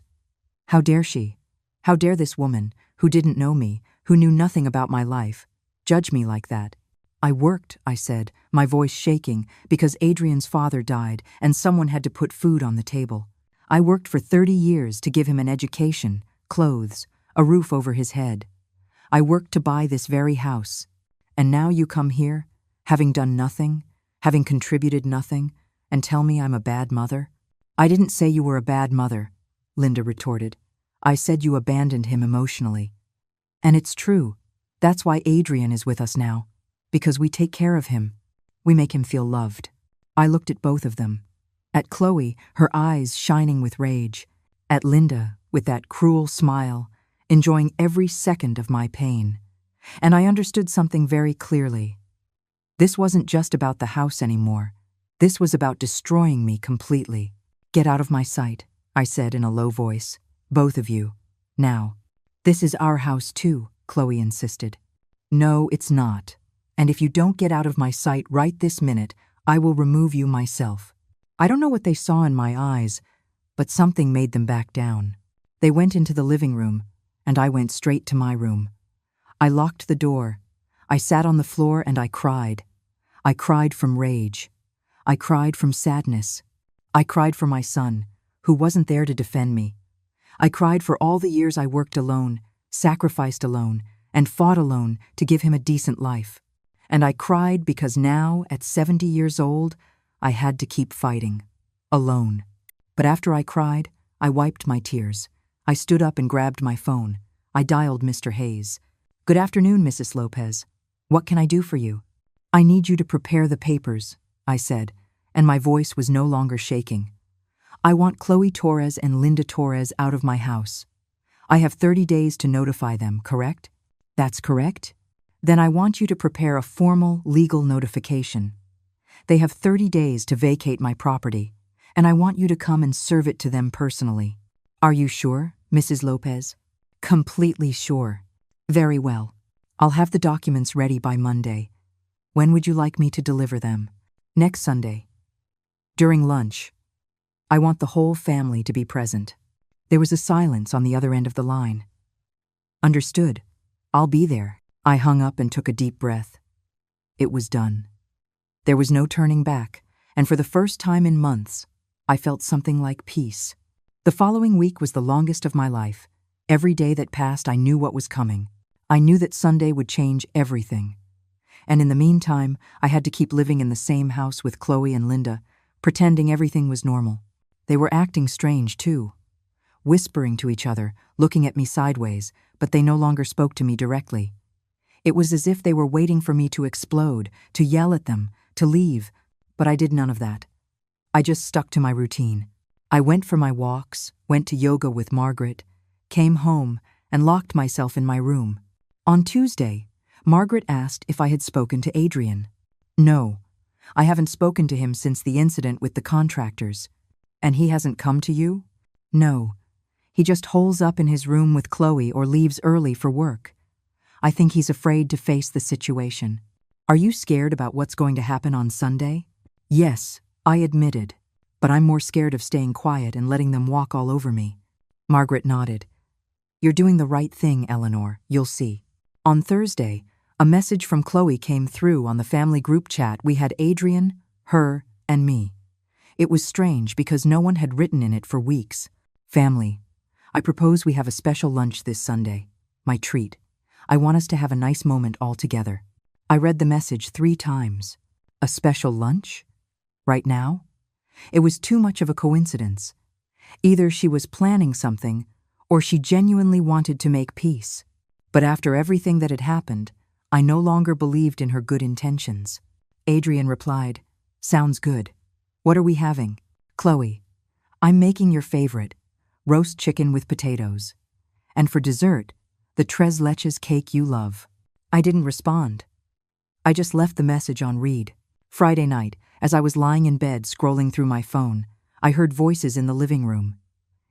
How dare she? How dare this woman, who didn't know me, who knew nothing about my life, judge me like that? I worked, I said, my voice shaking, because Adrian's father died and someone had to put food on the table. I worked for 30 years to give him an education, clothes, a roof over his head. I worked to buy this very house. And now you come here, having done nothing, having contributed nothing, and tell me I'm a bad mother? I didn't say you were a bad mother, Linda retorted. I said you abandoned him emotionally. And it's true. That's why Adrian is with us now. Because we take care of him. We make him feel loved. I looked at both of them. At Chloe, her eyes shining with rage. At Linda, with that cruel smile, enjoying every second of my pain. And I understood something very clearly. This wasn't just about the house anymore. This was about destroying me completely. Get out of my sight, I said in a low voice. Both of you. Now. This is our house too, Chloe insisted. No, it's not. And if you don't get out of my sight right this minute, I will remove you myself. I don't know what they saw in my eyes, but something made them back down. They went into the living room, and I went straight to my room. I locked the door. I sat on the floor and I cried. I cried from rage. I cried from sadness. I cried for my son, who wasn't there to defend me. I cried for all the years I worked alone, sacrificed alone, and fought alone to give him a decent life. And I cried because now, at 70 years old, I had to keep fighting. Alone. But after I cried, I wiped my tears. I stood up and grabbed my phone. I dialed Mr. Hayes. Good afternoon, Mrs. Lopez. What can I do for you? I need you to prepare the papers, I said, and my voice was no longer shaking. I want Chloe Torres and Linda Torres out of my house. I have 30 days to notify them, correct? That's correct? Then I want you to prepare a formal legal notification. They have 30 days to vacate my property, and I want you to come and serve it to them personally. Are you sure, Mrs. Lopez? Completely sure. Very well. I'll have the documents ready by Monday. When would you like me to deliver them? Next Sunday. During lunch. I want the whole family to be present. There was a silence on the other end of the line. Understood. I'll be there. I hung up and took a deep breath. It was done. There was no turning back, and for the first time in months, I felt something like peace. The following week was the longest of my life. Every day that passed, I knew what was coming. I knew that Sunday would change everything. And in the meantime, I had to keep living in the same house with Chloe and Linda, pretending everything was normal. They were acting strange, too. Whispering to each other, looking at me sideways, but they no longer spoke to me directly. It was as if they were waiting for me to explode, to yell at them, to leave, but I did none of that. I just stuck to my routine. I went for my walks, went to yoga with Margaret, came home, and locked myself in my room. On Tuesday, Margaret asked if I had spoken to Adrian. No, I haven't spoken to him since the incident with the contractors. And he hasn't come to you? No. He just holes up in his room with Chloe or leaves early for work. I think he's afraid to face the situation. Are you scared about what's going to happen on Sunday? Yes, I admitted, but I'm more scared of staying quiet and letting them walk all over me. Margaret nodded. You're doing the right thing, Eleanor, you'll see. On Thursday, a message from Chloe came through on the family group chat. We had Adrian, her, and me. It was strange because no one had written in it for weeks. Family, I propose we have a special lunch this Sunday. My treat. I want us to have a nice moment all together. I read the message 3 times. A special lunch? Right now? It was too much of a coincidence. Either she was planning something, or she genuinely wanted to make peace. But after everything that had happened, I no longer believed in her good intentions. Adrian replied, Sounds good. What are we having? Chloe, I'm making your favorite, roast chicken with potatoes. And for dessert, the tres leches cake you love. I didn't respond. I just left the message on read. Friday night, as I was lying in bed scrolling through my phone, I heard voices in the living room.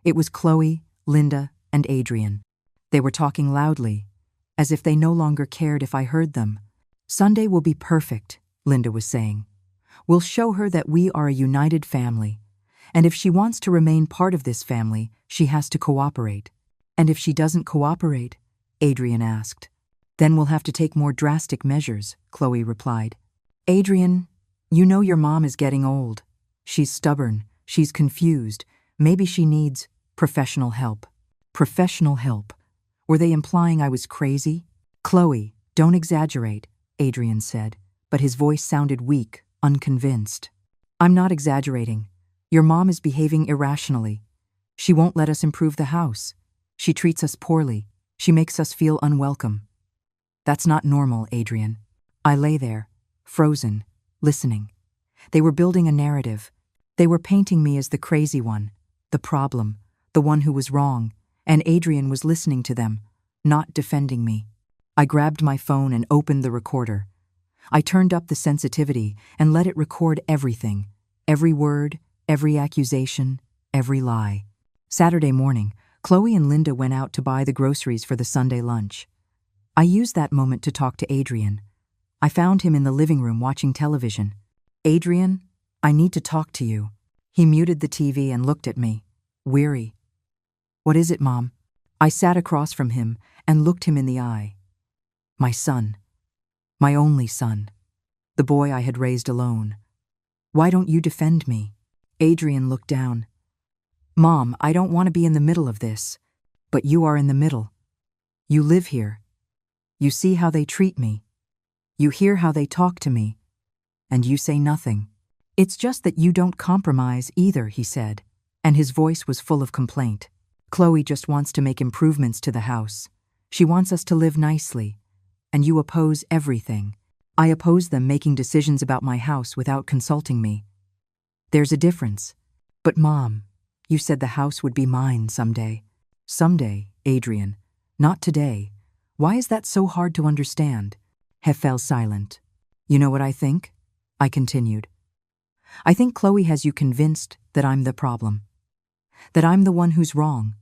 It was Chloe, Linda, and Adrian. They were talking loudly, as if they no longer cared if I heard them. Sunday will be perfect, Linda was saying. We'll show her that we are a united family, and if she wants to remain part of this family, she has to cooperate. And if she doesn't cooperate, Adrian asked. Then we'll have to take more drastic measures, Chloe replied. Adrian, you know your mom is getting old. She's stubborn, she's confused, maybe she needs professional help. Professional help? Were they implying I was crazy? Chloe, don't exaggerate, Adrian said, but his voice sounded weak, unconvinced. I'm not exaggerating. Your mom is behaving irrationally. She won't let us improve the house. She treats us poorly. She makes us feel unwelcome. That's not normal, Adrian. I lay there, frozen, listening. They were building a narrative. They were painting me as the crazy one, the problem, the one who was wrong, and Adrian was listening to them, not defending me. I grabbed my phone and opened the recorder. I turned up the sensitivity and let it record everything, every word, every accusation, every lie. Saturday morning, Chloe and Linda went out to buy the groceries for the Sunday lunch. I used that moment to talk to Adrian. I found him in the living room watching television. Adrian, I need to talk to you. He muted the TV and looked at me, weary. What is it, Mom? I sat across from him and looked him in the eye. My son. My only son. The boy I had raised alone. Why don't you defend me? Adrian looked down. Mom, I don't want to be in the middle of this, but you are in the middle. You live here. You see how they treat me. You hear how they talk to me. And you say nothing. It's just that you don't compromise either, he said, and his voice was full of complaint. Chloe just wants to make improvements to the house. She wants us to live nicely. And you oppose everything. I oppose them making decisions about my house without consulting me. There's a difference. But Mom, you said the house would be mine someday. Someday, Adrian. Not today. Why is that so hard to understand? He fell silent. You know what I think? I continued. I think Chloe has you convinced that I'm the problem. That I'm the one who's wrong.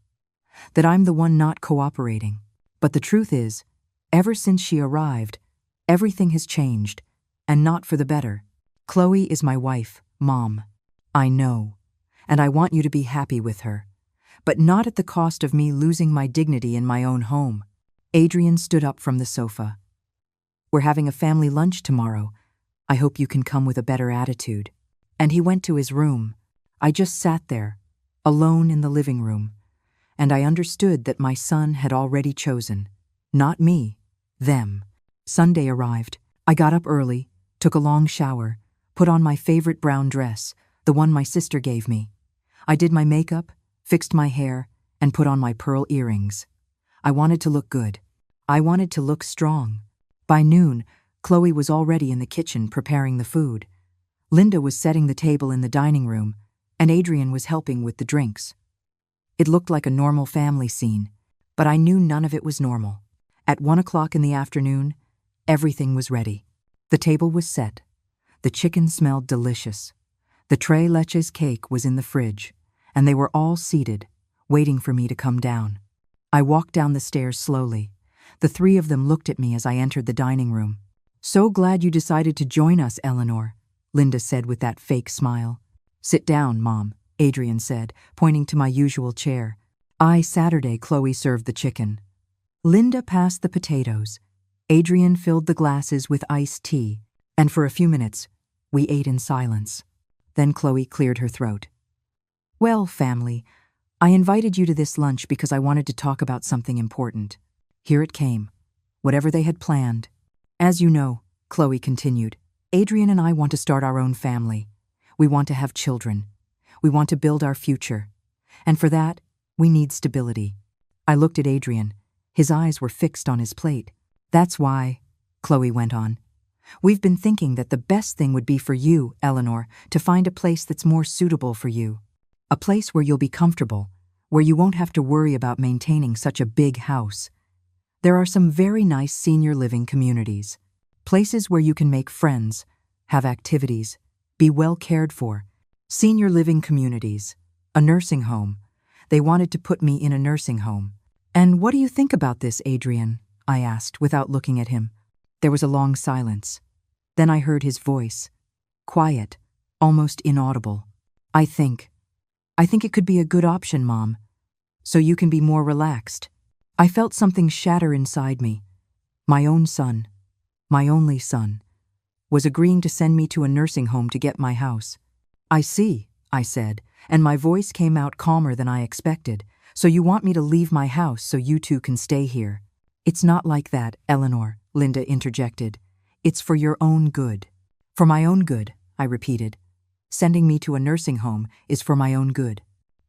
That I'm the one not cooperating. But the truth is, ever since she arrived, everything has changed, and not for the better. Chloe is my wife, Mom. I know, and I want you to be happy with her, but not at the cost of me losing my dignity in my own home. Adrian stood up from the sofa. We're having a family lunch tomorrow. I hope you can come with a better attitude. And he went to his room. I just sat there, alone in the living room, and I understood that my son had already chosen. Not me, them. Sunday arrived. I got up early, took a long shower, put on my favorite brown dress, the one my sister gave me. I did my makeup, fixed my hair, and put on my pearl earrings. I wanted to look good. I wanted to look strong. By noon, Chloe was already in the kitchen preparing the food. Linda was setting the table in the dining room, and Adrian was helping with the drinks. It looked like a normal family scene, but I knew none of it was normal. At 1 o'clock in the afternoon, everything was ready. The table was set. The chicken smelled delicious. The tres leches cake was in the fridge, and they were all seated, waiting for me to come down. I walked down the stairs slowly. The three of them looked at me as I entered the dining room. So glad you decided to join us, Eleanor, Linda said with that fake smile. Sit down, Mom, Adrian said, pointing to my usual chair. Saturday, Chloe served the chicken. Linda passed the potatoes. Adrian filled the glasses with iced tea, and for a few minutes, we ate in silence. Then Chloe cleared her throat. Well, family, I invited you to this lunch because I wanted to talk about something important. Here it came, whatever they had planned. As you know, Chloe continued, Adrian and I want to start our own family. We want to have children. We want to build our future. And for that, we need stability. I looked at Adrian. His eyes were fixed on his plate. That's why, Chloe went on, we've been thinking that the best thing would be for you, Eleanor, to find a place that's more suitable for you. A place where you'll be comfortable, where you won't have to worry about maintaining such a big house. There are some very nice senior living communities, places where you can make friends, have activities, be well cared for. Senior living communities, a nursing home. They wanted to put me in a nursing home. And what do you think about this, Adrian? I asked without looking at him. There was a long silence. Then I heard his voice, quiet, almost inaudible. I think it could be a good option, Mom, so you can be more relaxed. I felt something shatter inside me. My own son, my only son, was agreeing to send me to a nursing home to get my house. I see, I said, and my voice came out calmer than I expected. So you want me to leave my house so you two can stay here? It's not like that, Eleanor, Linda interjected. It's for your own good. For my own good, I repeated. Sending me to a nursing home is for my own good.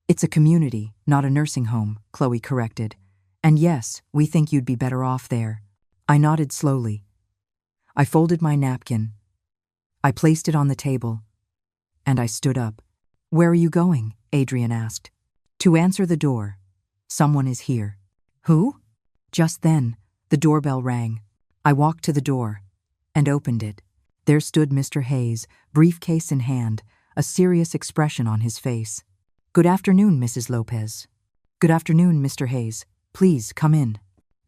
It's a community, not a nursing home, Chloe corrected. And yes, we think you'd be better off there. I nodded slowly. I folded my napkin. I placed it on the table. And I stood up. Where are you going? Adrian asked. To answer the door. Someone is here. Who? Just then, the doorbell rang. I walked to the door and opened it. There stood Mr. Hayes, briefcase in hand, a serious expression on his face. Good afternoon, Mrs. Lopez. Good afternoon, Mr. Hayes. Please come in.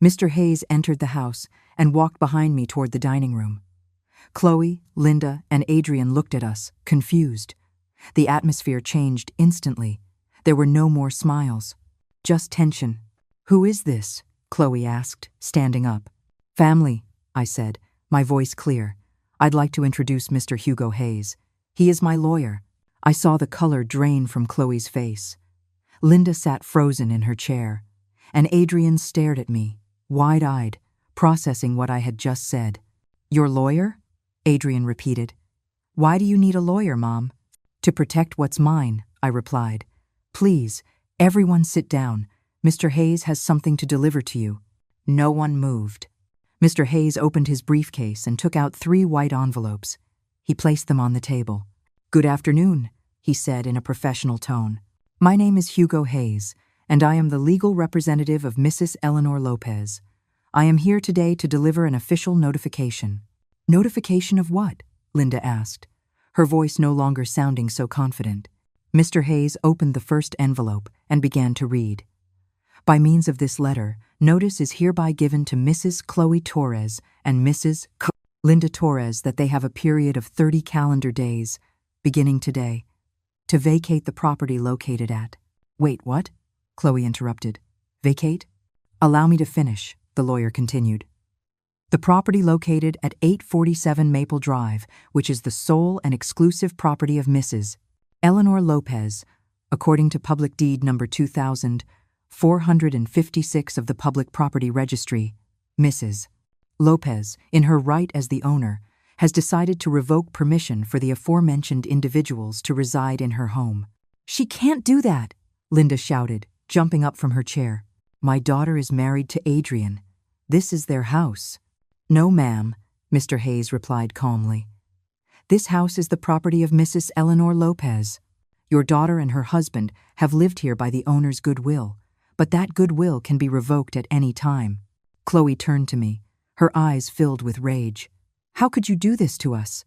Mr. Hayes entered the house and walked behind me toward the dining room. Chloe, Linda, and Adrian looked at us, confused. The atmosphere changed instantly. There were no more smiles, just tension. Who is this? Chloe asked, standing up. Family, I said, my voice clear. I'd like to introduce Mr. Hugo Hayes. He is my lawyer. I saw the color drain from Chloe's face. Linda sat frozen in her chair, and Adrian stared at me, wide-eyed, processing what I had just said. Your lawyer? Adrian repeated. Why do you need a lawyer, Mom? To protect what's mine, I replied. Please, everyone sit down. Mr. Hayes has something to deliver to you. No one moved. Mr. Hayes opened his briefcase and took out 3 white envelopes. He placed them on the table. Good afternoon, he said in a professional tone. My name is Hugo Hayes, and I am the legal representative of Mrs. Eleanor Lopez. I am here today to deliver an official notification. Notification of what? Linda asked, her voice no longer sounding so confident. Mr. Hayes opened the first envelope and began to read. By means of this letter, notice is hereby given to Mrs. Chloe Torres and Mrs. Linda Torres that they have a period of 30 calendar days, beginning today, to vacate the property located at— Wait, what? Chloe interrupted. Vacate? Allow me to finish, the lawyer continued. The property located at 847 Maple Drive, which is the sole and exclusive property of Mrs. Eleanor Lopez, according to Public Deed number 2456 of the Public Property Registry, Mrs. Lopez, in her right as the owner, has decided to revoke permission for the aforementioned individuals to reside in her home. She can't do that, Linda shouted, jumping up from her chair. My daughter is married to Adrian. This is their house. No, ma'am, Mr. Hayes replied calmly. This house is the property of Mrs. Eleanor Lopez. Your daughter and her husband have lived here by the owner's goodwill, but that goodwill can be revoked at any time. Chloe turned to me, her eyes filled with rage. How could you do this to us?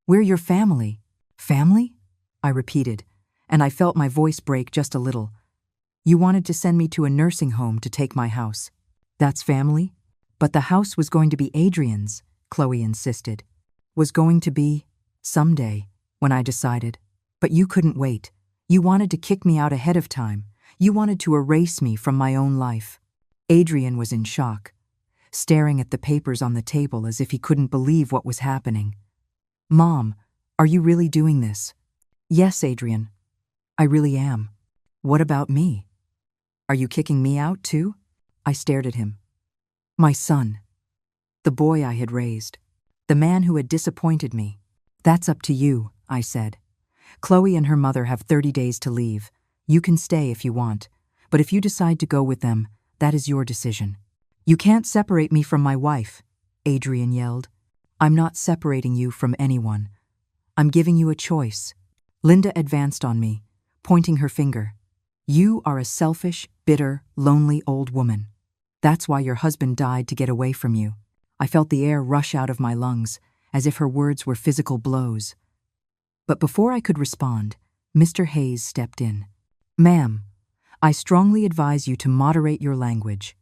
We're your family. Family? I repeated, and I felt my voice break just a little. You wanted to send me to a nursing home to take my house. That's family? But the house was going to be Adrian's, Chloe insisted. Was going to be someday, when I decided. But you couldn't wait. You wanted to kick me out ahead of time. You wanted to erase me from my own life. Adrian was in shock, staring at the papers on the table as if he couldn't believe what was happening. Mom, are you really doing this? Yes, Adrian. I really am. What about me? Are you kicking me out too? I stared at him. My son. The boy I had raised. The man who had disappointed me. That's up to you, I said. Chloe and her mother have 30 days to leave. You can stay if you want, but if you decide to go with them, that is your decision. You can't separate me from my wife, Adrian yelled. I'm not separating you from anyone. I'm giving you a choice. Linda advanced on me, pointing her finger. You are a selfish, bitter, lonely old woman. That's why your husband died, to get away from you. I felt the air rush out of my lungs, as if her words were physical blows. But before I could respond, Mr. Hayes stepped in. Ma'am, I strongly advise you to moderate your language.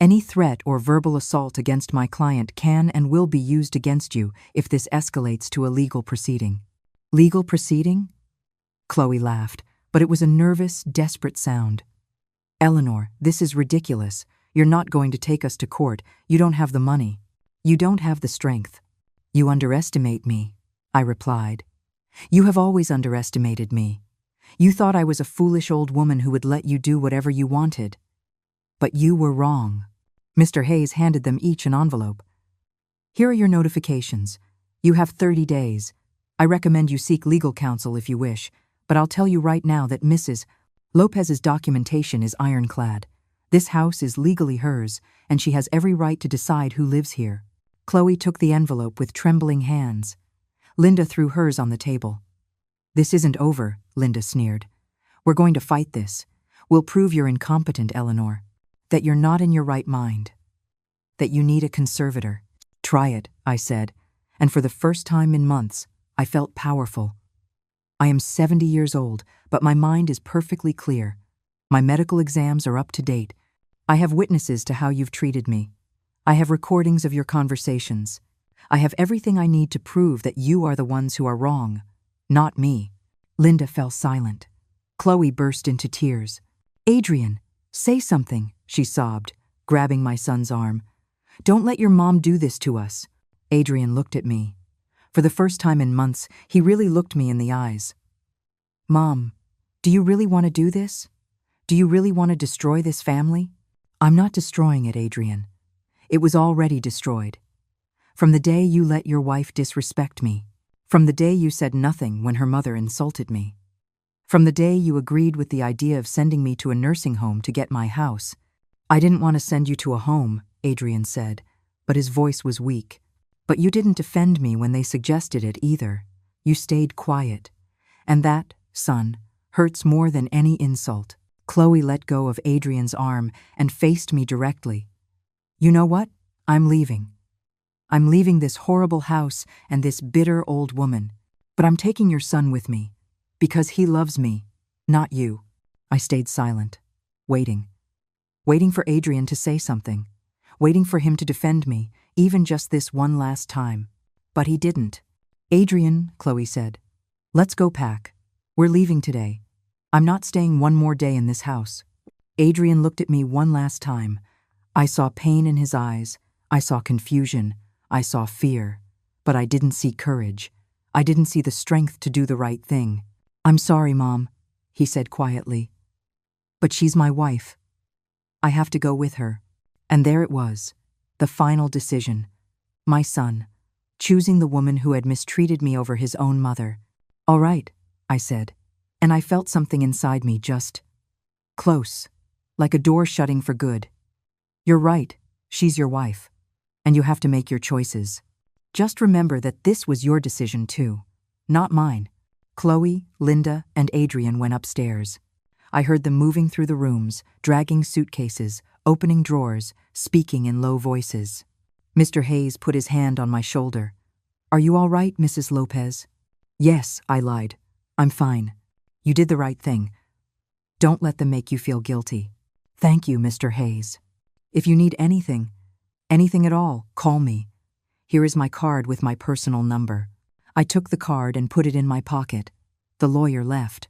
Any threat or verbal assault against my client can and will be used against you if this escalates to a legal proceeding. Legal proceeding? Chloe laughed, but it was a nervous, desperate sound. Eleanor, this is ridiculous. You're not going to take us to court. You don't have the money. You don't have the strength. You underestimate me, I replied. You have always underestimated me. You thought I was a foolish old woman who would let you do whatever you wanted. But you were wrong. Mr. Hayes handed them each an envelope. Here are your notifications. You have 30 days. I recommend you seek legal counsel if you wish, but I'll tell you right now that Mrs. Lopez's documentation is ironclad. This house is legally hers, and she has every right to decide who lives here. Chloe took the envelope with trembling hands. Linda threw hers on the table. This isn't over, Linda sneered. We're going to fight this. We'll prove you're incompetent, Eleanor. That you're not in your right mind. That you need a conservator. Try it, I said, and for the first time in months, I felt powerful. I am 70 years old, but my mind is perfectly clear. My medical exams are up to date. I have witnesses to how you've treated me. I have recordings of your conversations. I have everything I need to prove that you are the ones who are wrong, not me. Linda fell silent. Chloe burst into tears. Adrian, say something, she sobbed, grabbing my son's arm. Don't let your mom do this to us. Adrian looked at me. For the first time in months, he really looked me in the eyes. Mom, do you really want to do this? Do you really want to destroy this family? I'm not destroying it, Adrian. It was already destroyed. From the day you let your wife disrespect me, from the day you said nothing when her mother insulted me, from the day you agreed with the idea of sending me to a nursing home to get my house. I didn't want to send you to a home, Adrian said, but his voice was weak. But you didn't defend me when they suggested it either. You stayed quiet. And that, son, hurts more than any insult. Chloe let go of Adrian's arm and faced me directly. You know what? I'm leaving. I'm leaving this horrible house and this bitter old woman. But I'm taking your son with me. Because he loves me, not you. I stayed silent, waiting. Waiting for Adrian to say something. Waiting for him to defend me, even just this one last time. But he didn't. Adrian, Chloe said, let's go pack. We're leaving today. I'm not staying one more day in this house. Adrian looked at me one last time. I saw pain in his eyes. I saw confusion. I saw fear. But I didn't see courage. I didn't see the strength to do the right thing. I'm sorry, Mom, he said quietly. But she's my wife. I have to go with her. And there it was, the final decision. My son, choosing the woman who had mistreated me over his own mother. All right, I said, and I felt something inside me just close, like a door shutting for good. You're right, she's your wife, and you have to make your choices. Just remember that this was your decision too, not mine. Chloe, Linda, and Adrian went upstairs. I heard them moving through the rooms, dragging suitcases, opening drawers, speaking in low voices. Mr. Hayes put his hand on my shoulder. Are you all right, Mrs. Lopez? Yes, I lied. I'm fine. You did the right thing. Don't let them make you feel guilty. Thank you, Mr. Hayes. If you need anything at all, call me. Here is my card with my personal number. I took the card and put it in my pocket. The lawyer left.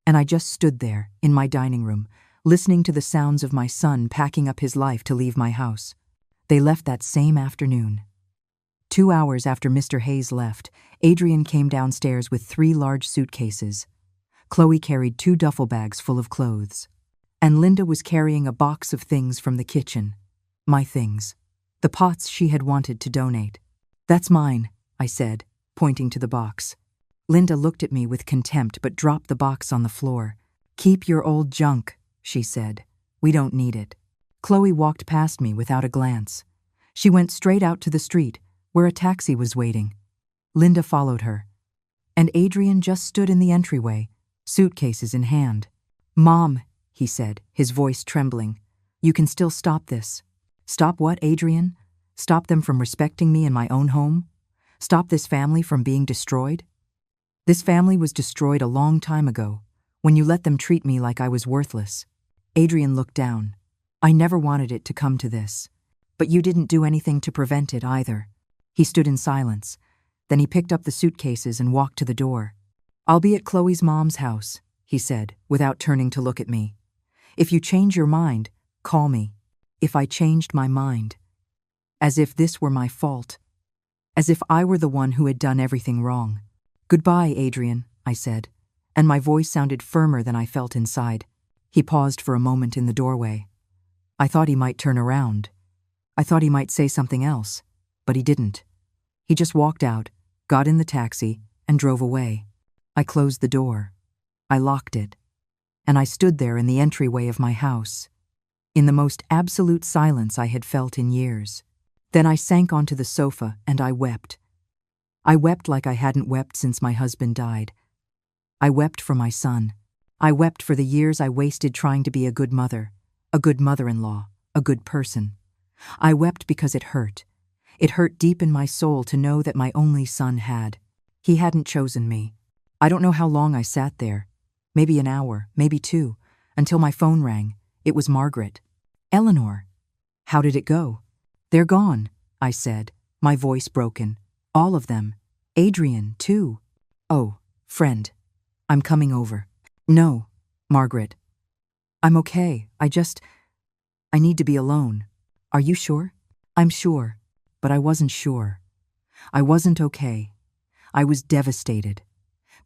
And I just stood there, in my dining room, listening to the sounds of my son packing up his life to leave my house. They left that same afternoon. 2 hours after Mr. Hayes left, Adrian came downstairs with 3 large suitcases. Chloe carried 2 duffel bags full of clothes. And Linda was carrying a box of things from the kitchen. My things. The pots she had wanted to donate. That's mine, I said, pointing to the box. Linda looked at me with contempt but dropped the box on the floor. Keep your old junk, she said. We don't need it. Chloe walked past me without a glance. She went straight out to the street, where a taxi was waiting. Linda followed her. And Adrian just stood in the entryway, suitcases in hand. Mom, he said, his voice trembling. You can still stop this. Stop what, Adrian? Stop them from respecting me in my own home? Stop this family from being destroyed? This family was destroyed a long time ago, when you let them treat me like I was worthless. Adrian looked down. I never wanted it to come to this. But you didn't do anything to prevent it either. He stood in silence. Then he picked up the suitcases and walked to the door. I'll be at Chloe's mom's house, he said, without turning to look at me. If you change your mind, call me. If I changed my mind. As if this were my fault. As if I were the one who had done everything wrong. Goodbye, Adrian, I said, and my voice sounded firmer than I felt inside. He paused for a moment in the doorway. I thought he might turn around. I thought he might say something else, but he didn't. He just walked out, got in the taxi, and drove away. I closed the door. I locked it. And I stood there in the entryway of my house, in the most absolute silence I had felt in years. Then I sank onto the sofa and I wept. I wept like I hadn't wept since my husband died. I wept for my son. I wept for the years I wasted trying to be a good mother, a good mother-in-law, a good person. I wept because it hurt. It hurt deep in my soul to know that my only son had. He hadn't chosen me. I don't know how long I sat there. Maybe an hour, maybe 2, until my phone rang. It was Margaret. "Eleanor, how did it go?" "They're gone," I said, my voice broken. "All of them. Adrian, too." "Oh, friend, I'm coming over." "No, Margaret. I'm okay. I need to be alone." "Are you sure?" "I'm sure, but I wasn't sure. I wasn't okay. I was devastated.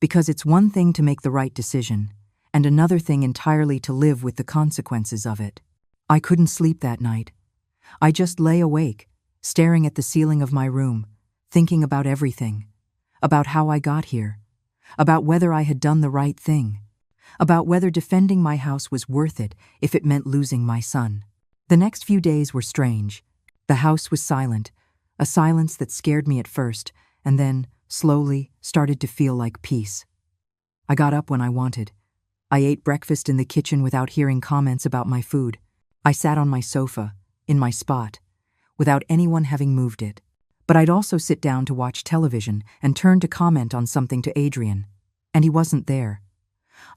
Because it's one thing to make the right decision, and another thing entirely to live with the consequences of it. I couldn't sleep that night. I just lay awake, staring at the ceiling of my room, thinking about everything. About how I got here. About whether I had done the right thing. About whether defending my house was worth it if it meant losing my son. The next few days were strange. The house was silent, a silence that scared me at first, and then, slowly, started to feel like peace. I got up when I wanted. I ate breakfast in the kitchen without hearing comments about my food. I sat on my sofa, in my spot, without anyone having moved it. But I'd also sit down to watch television and turn to comment on something to Adrian, and he wasn't there.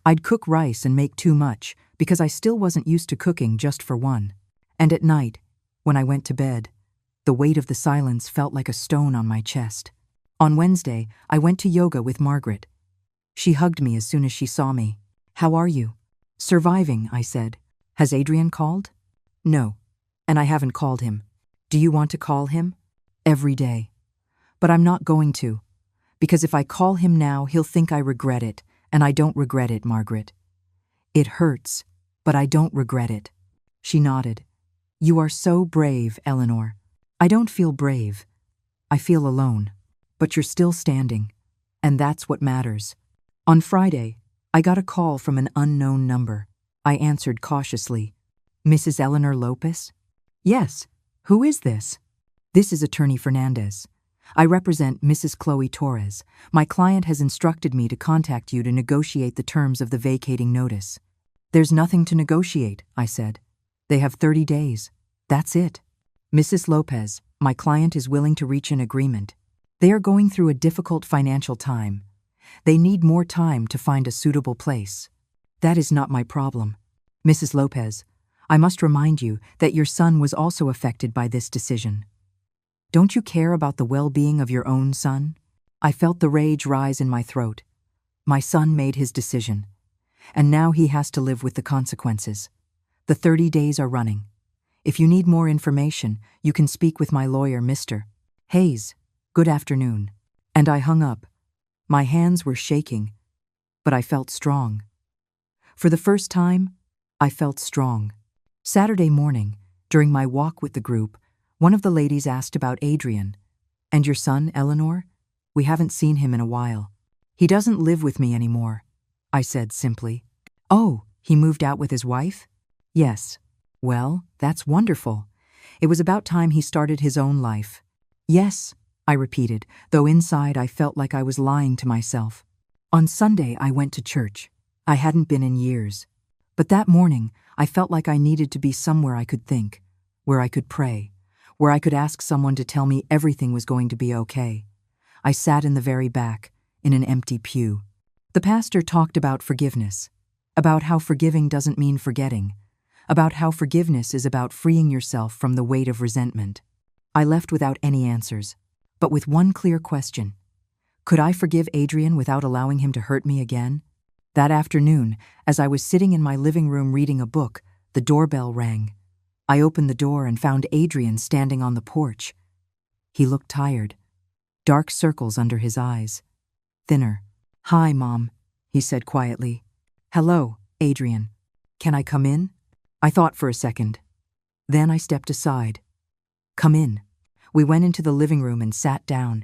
I'd cook rice and make too much because I still wasn't used to cooking just for one. And at night, when I went to bed, the weight of the silence felt like a stone on my chest. On Wednesday, I went to yoga with Margaret. She hugged me as soon as she saw me. "How are you?" "Surviving," I said. "Has Adrian called?" "No, and I haven't called him." "Do you want to call him?" "Every day. But I'm not going to, because if I call him now, he'll think I regret it, and I don't regret it, Margaret. It hurts, but I don't regret it." She nodded. "You are so brave, Eleanor." "I don't feel brave. I feel alone. But you're still standing, and that's what matters." On Friday, I got a call from an unknown number. I answered cautiously. "Mrs. Eleanor Lopez?" "Yes. Who is this?" "This is Attorney Fernandez. I represent Mrs. Chloe Torres. My client has instructed me to contact you to negotiate the terms of the vacating notice." "There's nothing to negotiate," I said. "They have 30 days. That's it." "Mrs. Lopez, my client is willing to reach an agreement. They are going through a difficult financial time. They need more time to find a suitable place." "That is not my problem. Mrs. Lopez, I must remind you that your son was also affected by this decision. Don't you care about the well-being of your own son?" I felt the rage rise in my throat. My son made his decision, and now he has to live with the consequences. The 30 days are running. If you need more information, you can speak with my lawyer, Mr. Hayes. Good afternoon." And I hung up. My hands were shaking, but I felt strong. For the first time, I felt strong. Saturday morning, during my walk with the group, one of the ladies asked about Adrian. "And your son, Eleanor? We haven't seen him in a while." "He doesn't live with me anymore," I said simply. "Oh, he moved out with his wife?" "Yes." "Well, that's wonderful. It was about time he started his own life." "Yes," I repeated, though inside I felt like I was lying to myself. On Sunday, I went to church. I hadn't been in years. But that morning, I felt like I needed to be somewhere I could think, where I could pray, where I could ask someone to tell me everything was going to be okay. I sat in the very back, in an empty pew. The pastor talked about forgiveness, about how forgiving doesn't mean forgetting, about how forgiveness is about freeing yourself from the weight of resentment. I left without any answers, but with one clear question. Could I forgive Adrian without allowing him to hurt me again? That afternoon, as I was sitting in my living room reading a book, the doorbell rang. I opened the door and found Adrian standing on the porch. He looked tired, dark circles under his eyes, thinner. "Hi, Mom," he said quietly. "Hello, Adrian. Can I come in?" I thought for a second. Then I stepped aside. "Come in." We went into the living room and sat down,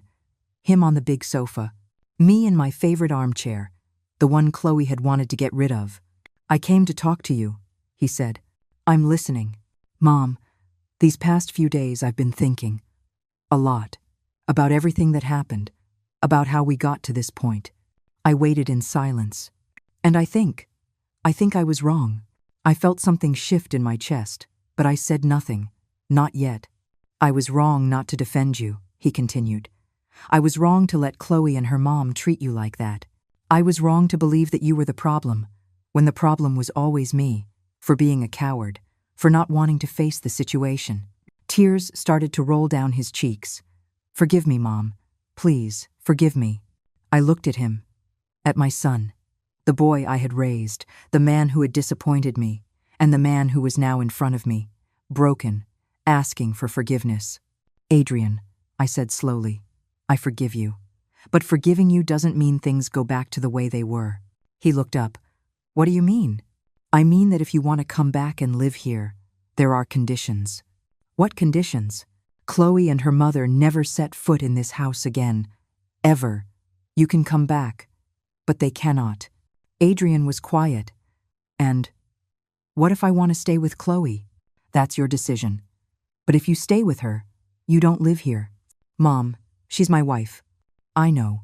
him on the big sofa, Me in my favorite armchair, the one Chloe had wanted to get rid of. "I came to talk to you," he said. "I'm listening." "Mom, these past few days I've been thinking. A lot. About everything that happened. About how we got to this point." I waited in silence. "And I think I was wrong." I felt something shift in my chest, but I said nothing. "Not yet. I was wrong not to defend you," he continued. "I was wrong to let Chloe and her mom treat you like that. I was wrong to believe that you were the problem, when the problem was always me, for being a coward, for not wanting to face the situation." Tears started to roll down his cheeks. "Forgive me, Mom. Please, forgive me." I looked at him, at my son, the boy I had raised, the man who had disappointed me, and the man who was now in front of me, broken, asking for forgiveness. "Adrian," I said slowly, "I forgive you. But forgiving you doesn't mean things go back to the way they were." He looked up. "What do you mean?" "I mean that if you want to come back and live here, there are conditions." "What conditions?" "Chloe and her mother never set foot in this house again. Ever. You can come back, but they cannot." Adrian was quiet. "And what if I want to stay with Chloe?" "That's your decision. But if you stay with her, you don't live here." "Mom, she's my wife." "I know.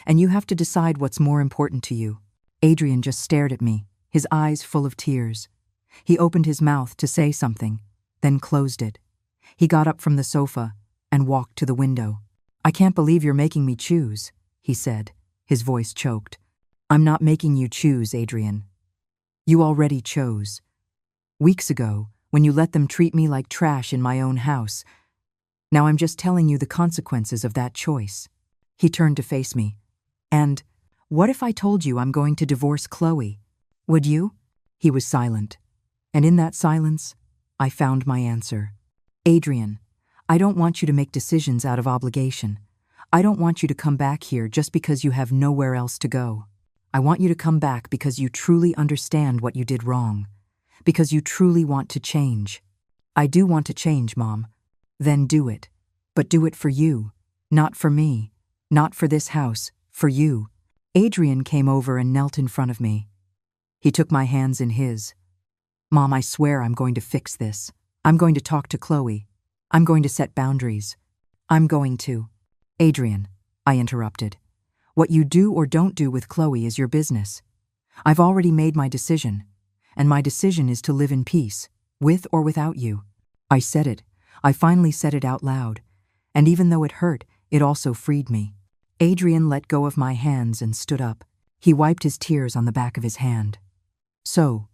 And you have to decide what's more important to you." Adrian just stared at me, his eyes full of tears. He opened his mouth to say something, then closed it. He got up from the sofa and walked to the window. "I can't believe you're making me choose," he said, his voice choked. "I'm not making you choose, Adrian. You already chose. Weeks ago, when you let them treat me like trash in my own house. Now I'm just telling you the consequences of that choice." He turned to face me. "And what if I told you I'm going to divorce Chloe? Would you?" He was silent. And in that silence, I found my answer. "Adrian, I don't want you to make decisions out of obligation. I don't want you to come back here just because you have nowhere else to go. I want you to come back because you truly understand what you did wrong. Because you truly want to change." "I do want to change, Mom." "Then do it. But do it for you. Not for me. Not for this house. For you." Adrian came over and knelt in front of me. He took my hands in his. "Mom, I swear I'm going to fix this. I'm going to talk to Chloe. I'm going to set boundaries. I'm going to—" "Adrian," I interrupted. "What you do or don't do with Chloe is your business. I've already made my decision, and my decision is to live in peace, with or without you." I said it. I finally said it out loud, and even though it hurt, it also freed me. Adrian let go of my hands and stood up. He wiped his tears on the back of his hand. "So,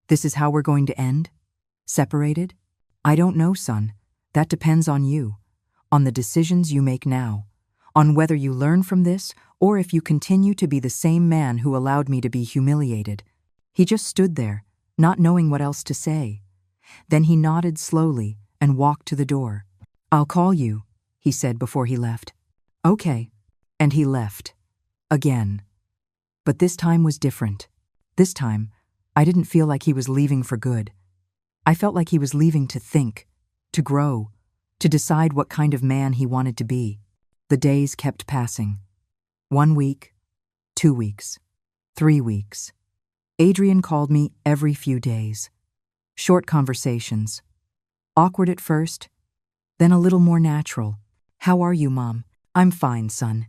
this is how we're going to end? Separated?" "I don't know, son. That depends on you, on the decisions you make now, on whether you learn from this or if you continue to be the same man who allowed me to be humiliated." He just stood there, not knowing what else to say. Then he nodded slowly and walked to the door. "I'll call you," he said before he left. "Okay." And he left. Again. But this time was different. This time, I didn't feel like he was leaving for good. I felt like he was leaving to think, to grow, to decide what kind of man he wanted to be. The days kept passing. 1 week, 2 weeks, 3 weeks. Adrian called me every few days. Short conversations. Awkward at first, then a little more natural. "How are you, Mom?" "I'm fine, son."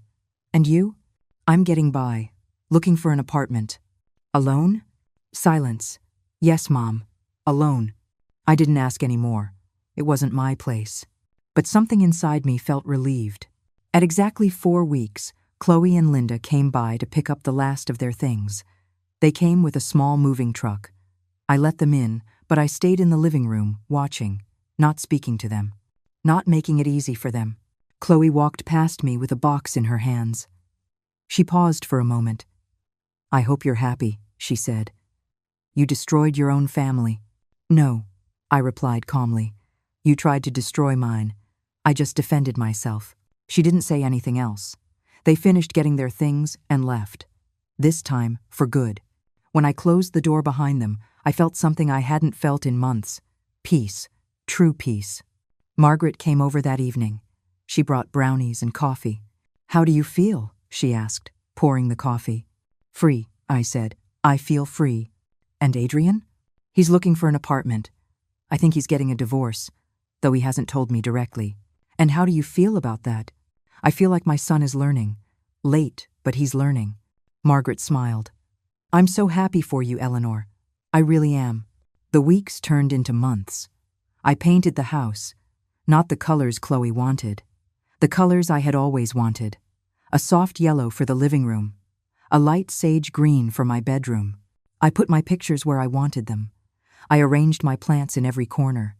"And you?" "I'm getting by, looking for an apartment." "Alone?" Silence. "Yes, Mom. Alone." I didn't ask any more. It wasn't my place. But something inside me felt relieved. At exactly 4 weeks, Chloe and Linda came by to pick up the last of their things. They came with a small moving truck. I let them in, but I stayed in the living room, watching, not speaking to them, not making it easy for them. Chloe walked past me with a box in her hands. She paused for a moment. "I hope you're happy," she said. "You destroyed your own family." "No," I replied calmly. "You tried to destroy mine. I just defended myself." She didn't say anything else. They finished getting their things and left. This time, for good. When I closed the door behind them, I felt something I hadn't felt in months. Peace. True peace. Margaret came over that evening. She brought brownies and coffee. "How do you feel?" she asked, pouring the coffee. Free, I said. I feel free. And Adrian? He's looking for an apartment. I think he's getting a divorce, though he hasn't told me directly. And how do you feel about that? I feel like my son is learning. Late, but he's learning. Margaret smiled. I'm so happy for you, Eleanor. I really am. The weeks turned into months. I painted the house, not the colors Chloe wanted. The colors I had always wanted. A soft yellow for the living room. A light sage green for my bedroom. I put my pictures where I wanted them. I arranged my plants in every corner.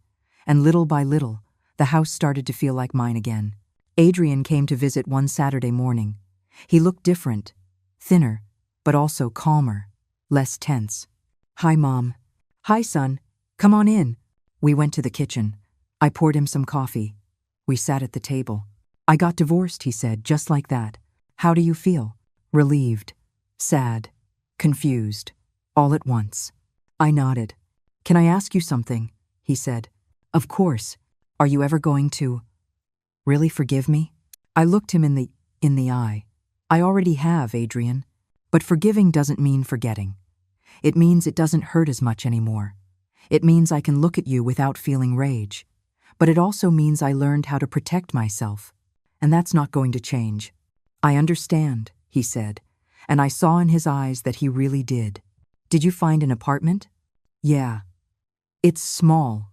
And little by little, the house started to feel like mine again. Adrian came to visit one Saturday morning. He looked different, thinner, but also calmer, less tense. Hi, Mom. Hi, son. Come on in. We went to the kitchen. I poured him some coffee. We sat at the table. I got divorced, he said, just like that. How do you feel? Relieved, sad, confused, all at once. I nodded. Can I ask you something? He said. Of course. Are you ever going to really forgive me? I looked him in the eye. I already have, Adrian. But forgiving doesn't mean forgetting. It means it doesn't hurt as much anymore. It means I can look at you without feeling rage. But it also means I learned how to protect myself. And that's not going to change. I understand, he said, and I saw in his eyes that he really did. Did you find an apartment? Yeah. It's small,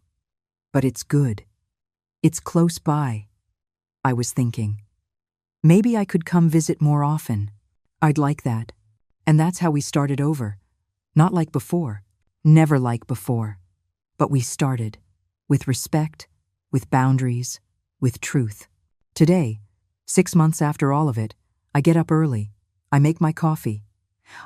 but it's good. It's close by. I was thinking. Maybe I could come visit more often. I'd like that. And that's how we started over. Not like before. Never like before. But we started. With respect, with boundaries, with truth. Today, 6 months after all of it, I get up early. I make my coffee.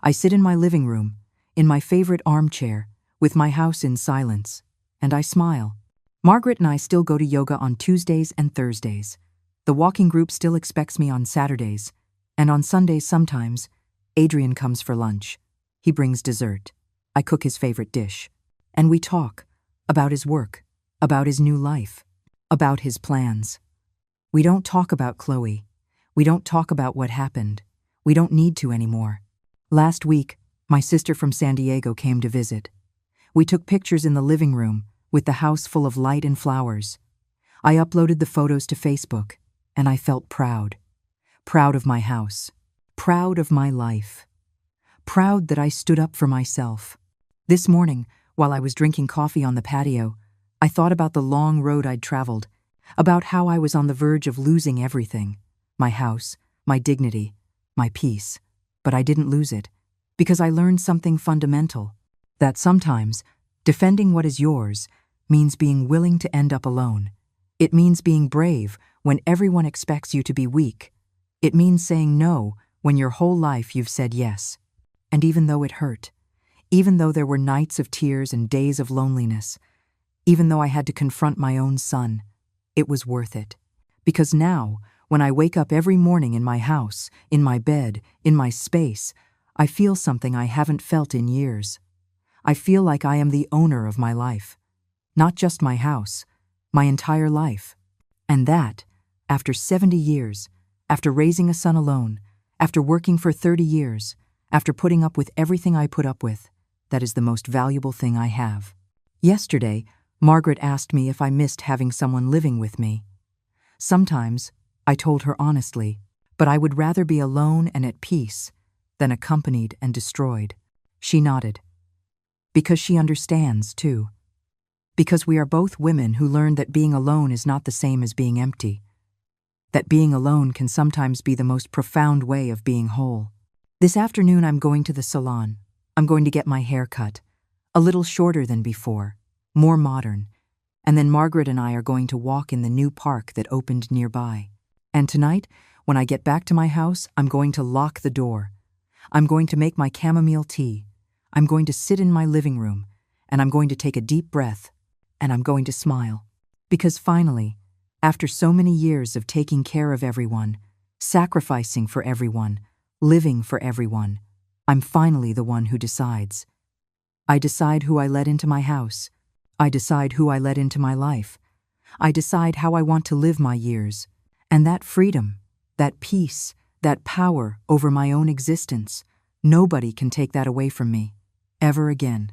I sit in my living room, in my favorite armchair, with my house in silence, and I smile. Margaret and I still go to yoga on Tuesdays and Thursdays. The walking group still expects me on Saturdays, and on Sundays sometimes, Adrian comes for lunch. He brings dessert. I cook his favorite dish. And we talk about his work, about his new life, about his plans. We don't talk about Chloe. We don't talk about what happened. We don't need to anymore. Last week, my sister from San Diego came to visit. We took pictures in the living room with the house full of light and flowers. I uploaded the photos to Facebook, and I felt proud. Proud of my house. Proud of my life. Proud that I stood up for myself. This morning, while I was drinking coffee on the patio, I thought about the long road I'd traveled, about how I was on the verge of losing everything. My house, my dignity, my peace. But I didn't lose it, because I learned something fundamental, that sometimes defending what is yours means being willing to end up alone. It means being brave when everyone expects you to be weak. It means saying no when your whole life you've said yes. And even though it hurt, even though there were nights of tears and days of loneliness, even though I had to confront my own son, it was worth it. Because now, when I wake up every morning in my house, in my bed, in my space, I feel something I haven't felt in years. I feel like I am the owner of my life. Not just my house, my entire life. And that, after 70 years, after raising a son alone, after working for 30 years, after putting up with everything I put up with, that is the most valuable thing I have. Yesterday, Margaret asked me if I missed having someone living with me. Sometimes, I told her honestly, but I would rather be alone and at peace than accompanied and destroyed. She nodded. Because she understands, too. Because we are both women who learned that being alone is not the same as being empty. That being alone can sometimes be the most profound way of being whole. This afternoon I'm going to the salon. I'm going to get my hair cut. A little shorter than before, more modern. And then Margaret and I are going to walk in the new park that opened nearby. And tonight, when I get back to my house, I'm going to lock the door. I'm going to make my chamomile tea. I'm going to sit in my living room, and I'm going to take a deep breath, and I'm going to smile. Because finally, after so many years of taking care of everyone, sacrificing for everyone, living for everyone, I'm finally the one who decides. I decide who I let into my house. I decide who I let into my life. I decide how I want to live my years. And that freedom, that peace, that power over my own existence. Nobody can take that away from me, ever again.